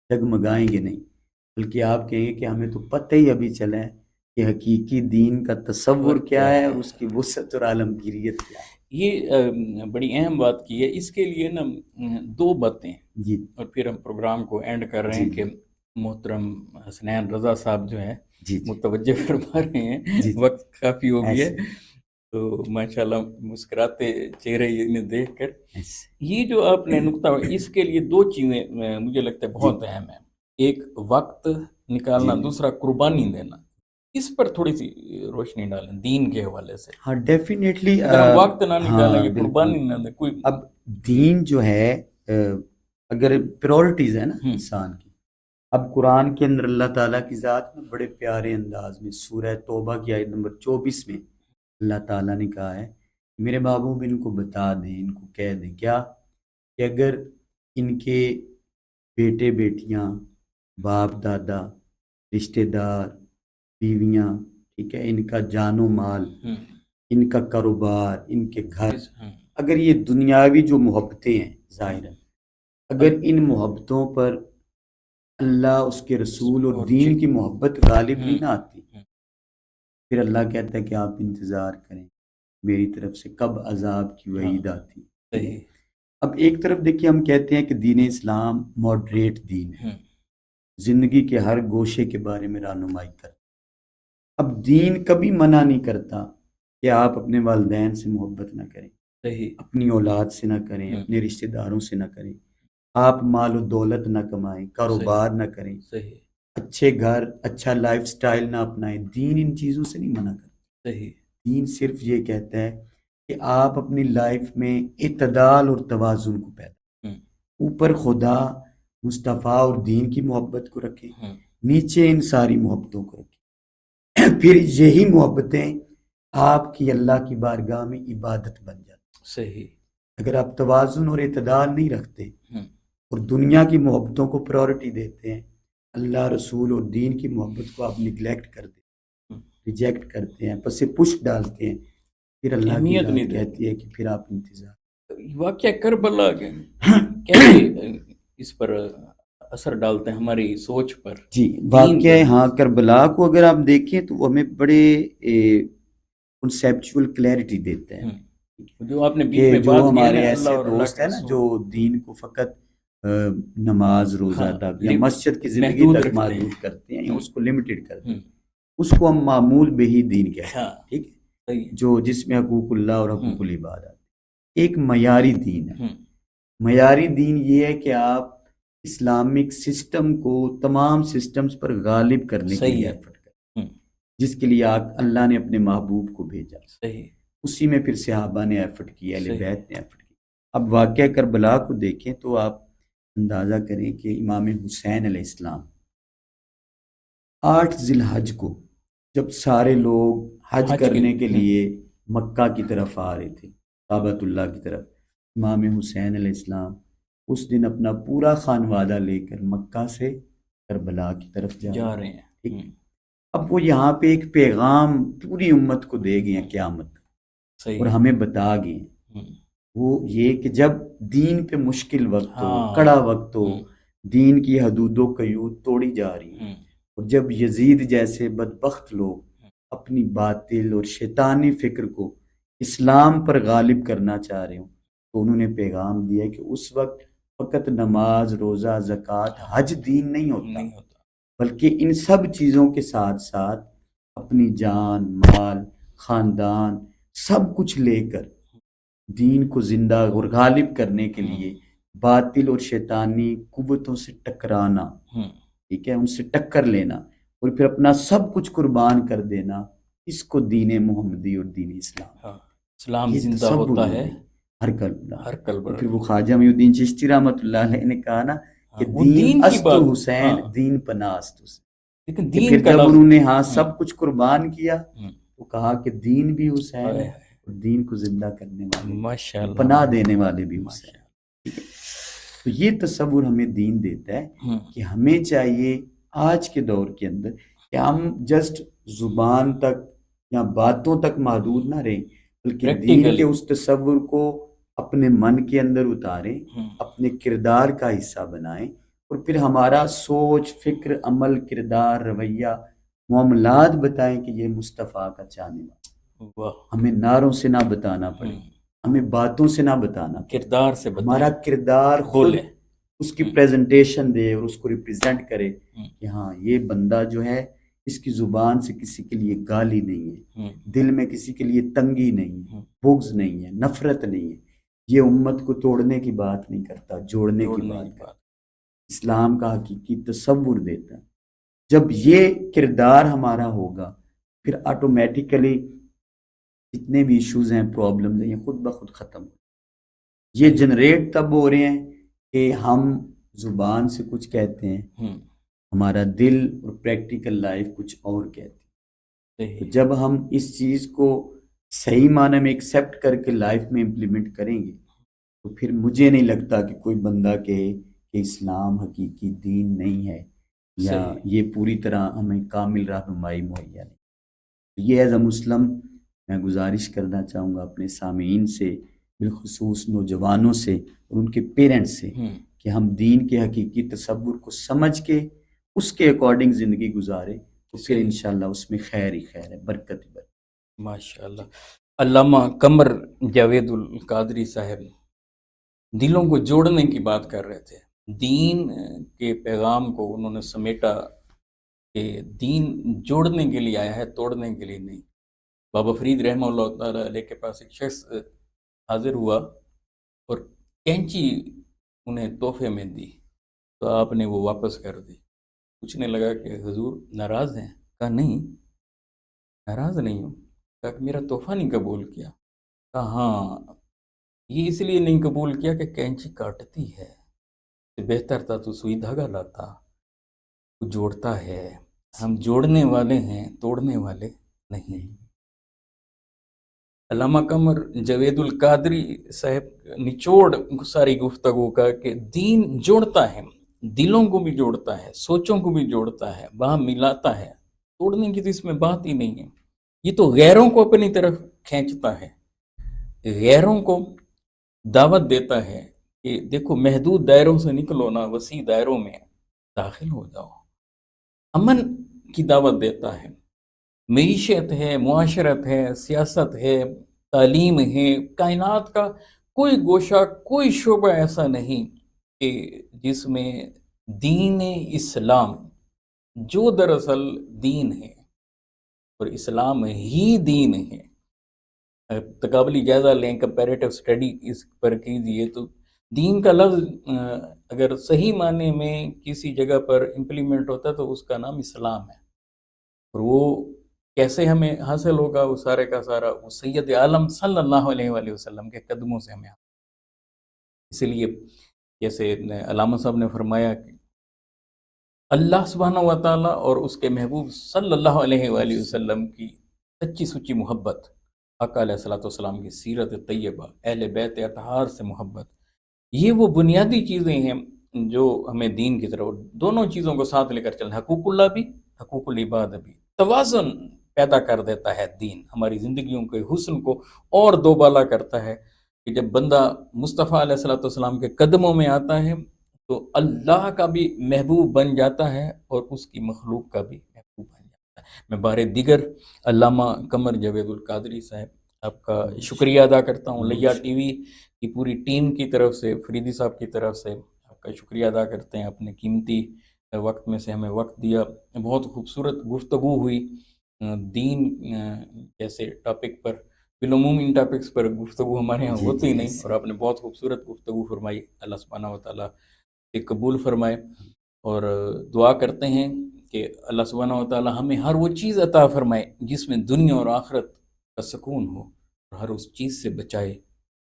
ڈگمگائیں گے نہیں، بلکہ آپ کہیں گے کہ ہمیں تو پتہ ہی ابھی چلا ہے کہ حقیقی دین کا تصور کیا ہے اور اس کی وسعت اور عالمگیریت کیا ہے. یہ بڑی اہم بات کی ہے. اس کے لیے نا دو باتیں، جی، اور پھر ہم پروگرام کو اینڈ کر رہے ہیں جی کہ محترم حسنین رضا صاحب جو ہیں جی متوجہ فرما رہے ہیں، جی وقت کافی ہو گیا ایسے ہے. تو ماشاءاللہ مسکراتے چہرے انہیں دیکھ کر، ایسے یہ جو آپ نے نقطہ، اس کے لیے دو چیزیں مجھے لگتا ہے بہت اہم ہیں. ایک وقت نکالنا، دوسرا قربانی دینا. اس پر تھوڑی سی روشنی ڈالیں دین کے حوالے سے. ہاں، ڈیفینیٹلی. اگر ہم وقت نہ نکالیں ہاں گے، بالکل. قربانی نہ دیں، کوئی اب دین جو ہے، اگر پریورٹیز ہے نا انسان کی، اب قرآن کے اندر اللہ تعالیٰ کی ذات میں بڑے پیارے انداز میں سورہ توبہ کی آیت نمبر 24 میں اللہ تعالیٰ نے کہا ہے کہ میرے محبوب ان کو بتا دیں، ان کو کہہ دیں کیا کہ اگر ان کے بیٹے بیٹیاں، باپ دادا، رشتہ دار، بیویاں، ٹھیک ہے، ان کا جان و مال، ان کا کاروبار، ان کے گھر، اگر یہ دنیاوی جو محبتیں ہیں ظاہر ہے، اگر ان محبتوں پر اللہ، اس کے رسول اور دین کی محبت غالب نہیں نہ آتی، پھر اللہ کہتا ہے کہ آپ انتظار کریں میری طرف سے کب عذاب کی وعید آتی ہے۔ اب ایک طرف دیکھیے ہم کہتے ہیں کہ دین اسلام ماڈریٹ دین ہے، زندگی کے ہر گوشے کے بارے میں رہنمائی کرتا۔ اب دین کبھی منع نہیں کرتا کہ آپ اپنے والدین سے محبت نہ کریں، اپنی اولاد سے نہ کریں، اپنے رشتہ داروں سے نہ کریں، آپ مال و دولت نہ کمائیں، کاروبار نہ کریں، اچھے گھر، اچھا لائف سٹائل نہ اپنائیں۔ دین ان چیزوں سے نہیں منع کرتا، دین صرف یہ کہتا ہے کہ آپ اپنی لائف میں اعتدال اور توازن کو پیدا، اوپر خدا، مصطفیٰ اور دین کی محبت کو رکھیں، نیچے ان ساری محبتوں کو رکھیں، پھر یہی محبتیں آپ کی اللہ کی بارگاہ میں عبادت بن جاتی۔ اگر آپ توازن اور اعتدال نہیں رکھتے اور دنیا کی محبتوں کو پرائورٹی دیتے ہیں، اللہ، رسول اور دین کی محبت کو آپ نگلیکٹ کر دیتے ہیں، ریجیکٹ کرتے ہیں، پس پش ڈالتے ہیں، پھر اللہ کی ذات کہتی ہے کہ پھر آپ انتظار۔ واقعہ کربلا کیسے اس پر اثر ڈالتے ہیں ہماری سوچ پر؟ جی، واقعہ ہاں کربلا کو اگر آپ دیکھیں تو وہ ہمیں بڑے کنسیپچول کلیئرٹی دیتا ہے، جو آپ نے بیچ میں جو بات کی ہمارے نا، ایسے اللہ اور دوست ہیں نا جو دین کو فقط نماز روزہ تک یا مسجد کی زندگی محدود تک رکھتے ہیں، محدود کرتے ہیں یا اس کو لمیٹڈ کرتے ہیں، اس کو ہم معمول بہی دین کہتے ہیں، ٹھیک ہے، جو جس میں حقوق اللہ اور حقوق العباد آتے ہیں۔ ایک معیاری دین ہے، معیاری دین یہ ہے کہ آپ اسلامک سسٹم کو تمام سسٹمز پر غالب کرنے کے لیے ایفرٹ کریں، جس کے لیے اللہ نے اپنے محبوب کو بھیجا، اسی میں پھر صحابہ نے ایفرٹ کیا، اہل بیت نے ایفرٹ کیا۔ اب واقعہ کربلا کو دیکھیں تو آپ اندازہ کریں کہ امام حسین علیہ السلام 8 ذی الحج کو جب سارے لوگ حج کرنے کے لیے مکہ کی طرف آ رہے تھے، کعبۃ اللہ کی طرف، امام حسین علیہ السلام اس دن اپنا پورا خانوادہ لے کر مکہ سے کربلا کی طرف جا رہے ہیں۔ اب وہ یہاں پہ ایک پیغام پوری امت کو دے گئے ہیں قیامت، اور ہمیں بتا گئے ہیں، وہ یہ کہ جب دین پہ مشکل وقت ہو، کڑا وقت ہو، دین کی حدود و قیود توڑی جا رہی ہیں، اور جب یزید جیسے بدبخت لوگ اپنی باطل اور شیطانی فکر کو اسلام پر غالب کرنا چاہ رہے ہوں، تو انہوں نے پیغام دیا کہ اس وقت فقط نماز، روزہ، زکوٰۃ، حج دین نہیں ہوتا، بلکہ ان سب چیزوں کے ساتھ ساتھ اپنی جان، مال، خاندان، سب کچھ لے کر دین کو زندہ اور غالب کرنے کے لیے باطل اور شیطانی قوتوں سے ٹکرانا، ٹھیک ہے، ان سے ٹکر لینا اور پھر اپنا سب کچھ قربان کر دینا، اس کو دین محمدی اور دین اسلام زندہ ہوتا ہے ہر قلب۔ پھر وہ خواجہ محی الدین چشتی رحمۃ اللہ علیہ نے کہا نا کہ دین است حسین، دین پناہ است حسین، پھر جب انہوں نے سب کچھ قربان کیا تو کہا کہ دین بھی حسین ہے اور دین کو زندہ کرنے والے، پناہ دینے والے بھی حسین۔ تو یہ تصور ہمیں دین دیتا ہے کہ ہمیں چاہیے آج کے دور کے اندر کہ ہم جسٹ زبان تک یا باتوں تک محدود نہ رہیں، بلکہ دین کے اس تصور کو اپنے من کے اندر اتاریں، اپنے کردار کا حصہ بنائیں، اور پھر ہمارا سوچ، فکر، عمل، کردار، رویہ، معاملات بتائیں کہ یہ مصطفیٰ کا چاہنے والا۔ ہمیں نعروں سے نہ بتانا پڑے، ہمیں باتوں سے نہ بتانا، کردار سے ہمارا کردار خود اس کی پریزنٹیشن دے اور اس کو ریپریزنٹ کرے کہ ہاں یہ بندہ جو ہے اس کی زبان سے کسی کے لیے گالی نہیں ہے، دل میں کسی کے لیے تنگی نہیں ہے، بغض نہیں ہے، نفرت نہیں ہے، یہ امت کو توڑنے کی بات نہیں کرتا، جوڑنے کی بات کرتا، اسلام کا حقیقی تصور دیتا ہے۔ جب یہ کردار ہمارا ہوگا پھر آٹومیٹیکلی جتنے بھی ایشوز ہیں، پرابلمز ہیں، یہ خود بخود ختم ہو۔ یہ جنریٹ تب ہو رہے ہیں کہ ہم زبان سے کچھ کہتے ہیں ہمارا دل اور پریکٹیکل لائف کچھ اور کہتی ہے۔ تو صحیح جب ہم اس چیز کو صحیح معنی میں ایکسیپٹ کر کے لائف میں امپلیمنٹ کریں گے تو پھر مجھے نہیں لگتا کہ کوئی بندہ کہے کہ اسلام حقیقی دین نہیں ہے یا صحیح یہ پوری طرح ہمیں کامل رہنمائی مہیا نہیں۔ یہ ایز اے مسلم میں گزارش کرنا چاہوں گا اپنے سامعین سے، بالخصوص نوجوانوں سے اور ان کے پیرنٹس سے، ہوں کہ ہم دین کے حقیقی تصور کو سمجھ کے اس کے اکارڈنگ زندگی گزاریں تو پھر صحیح انشاءاللہ اس میں خیر ہی خیر ہے، برکت ہی برکت۔ ماشاء اللہ۔ علامہ قمر جاوید القادری صاحب دلوں کو جوڑنے کی بات کر رہے تھے، دین کے پیغام کو انہوں نے سمیٹا کہ دین جوڑنے کے لیے آیا ہے، توڑنے کے لیے نہیں۔ بابا فرید رحمہ اللہ تعالیٰ علیہ کے پاس ایک شخص حاضر ہوا اور کینچی انہیں تحفے میں دی، تو آپ نے وہ واپس کر دی۔ پوچھنے لگا کہ حضور ناراض ہیں؟ کہا نہیں، ناراض نہیں ہوں۔ کہا کہ میرا تحفہ نہیں قبول کیا؟ کہا ہاں، یہ اس لیے نہیں قبول کیا کہ کینچی کاٹتی ہے، بہتر تھا تو سوئی دھاگا لاتا، وہ جوڑتا ہے، ہم جوڑنے والے ہیں، توڑنے والے نہیں۔ علامہ قمر جاوید القادری صاحب نچوڑ ساری گفتگو کا کہ دین جوڑتا ہے، دلوں کو بھی جوڑتا ہے، سوچوں کو بھی جوڑتا ہے، وہاں ملاتا ہے، توڑنے کی تو اس میں بات ہی نہیں ہے۔ یہ تو غیروں کو اپنی طرف کھینچتا ہے، غیروں کو دعوت دیتا ہے کہ دیکھو محدود دائروں سے نکلو نا، وسیع دائروں میں داخل ہو جاؤ۔ امن کی دعوت دیتا ہے، معیشت ہے، معاشرت ہے، سیاست ہے، تعلیم ہے، کائنات کا کوئی گوشہ، کوئی شعبہ ایسا نہیں کہ جس میں دین اسلام، جو دراصل دین ہے اور اسلام ہی دین ہے، تقابلی جائزہ لیں، کمپیریٹو اسٹڈی اس پر کیجیے تو دین کا لفظ اگر صحیح معنی میں کسی جگہ پر امپلیمنٹ ہوتا ہے تو اس کا نام اسلام ہے، اور وہ کیسے ہمیں حاصل ہوگا؟ وہ سارے کا سارا وہ سید عالم صلی اللہ علیہ وآلہ وسلم کے قدموں سے ہمیں، اس لیے جیسے علامہ صاحب نے فرمایا کہ اللہ سبحانہ و تعالیٰ اور اس کے محبوب صلی اللہ علیہ وآلہ وسلم کی سچی سچی محبت، آقا علیہ الصلوۃ والسلام کی سیرت طیبہ، اہل بیت اطہار سے محبت، یہ وہ بنیادی چیزیں ہیں جو ہمیں دین کی طرف، دونوں چیزوں کو ساتھ لے کر چلنا، حقوق اللہ بھی، حقوق العباد بھی، توازن پیدا کر دیتا ہے دین، ہماری زندگیوں کے حسن کو اور دوبالا کرتا ہے کہ جب بندہ مصطفیٰ علیہ الصلوۃ والسلام کے قدموں میں آتا ہے تو اللہ کا بھی محبوب بن جاتا ہے اور اس کی مخلوق کا بھی محبوب بن جاتا ہے۔ میں بارے دیگر علامہ قمر جاوید القادری صاحب آپ کا شکریہ ادا کرتا ہوں، لیا ٹی وی کی پوری ٹیم کی طرف سے، فریدی صاحب کی طرف سے آپ کا شکریہ ادا کرتے ہیں، اپنے قیمتی وقت میں سے ہمیں وقت دیا۔ بہت خوبصورت گفتگو ہوئی دین جیسے ٹاپک پر، بالعموم ان ٹاپکس پر گفتگو ہمارے یہاں ہوتی ہی نہیں، اور آپ نے بہت خوبصورت گفتگو فرمائی، اللہ سبحانہ و تعالیٰ قبول فرمائے، اور دعا کرتے ہیں کہ اللہ سبحانہ و تعالیٰ ہمیں ہر وہ چیز عطا فرمائے جس میں دنیا اور آخرت کا سکون ہو، اور ہر اس چیز سے بچائے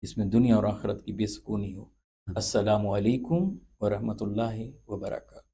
جس میں دنیا اور آخرت کی بے سکونی ہو۔ السلام علیکم ورحمۃ اللہ وبرکاتہ۔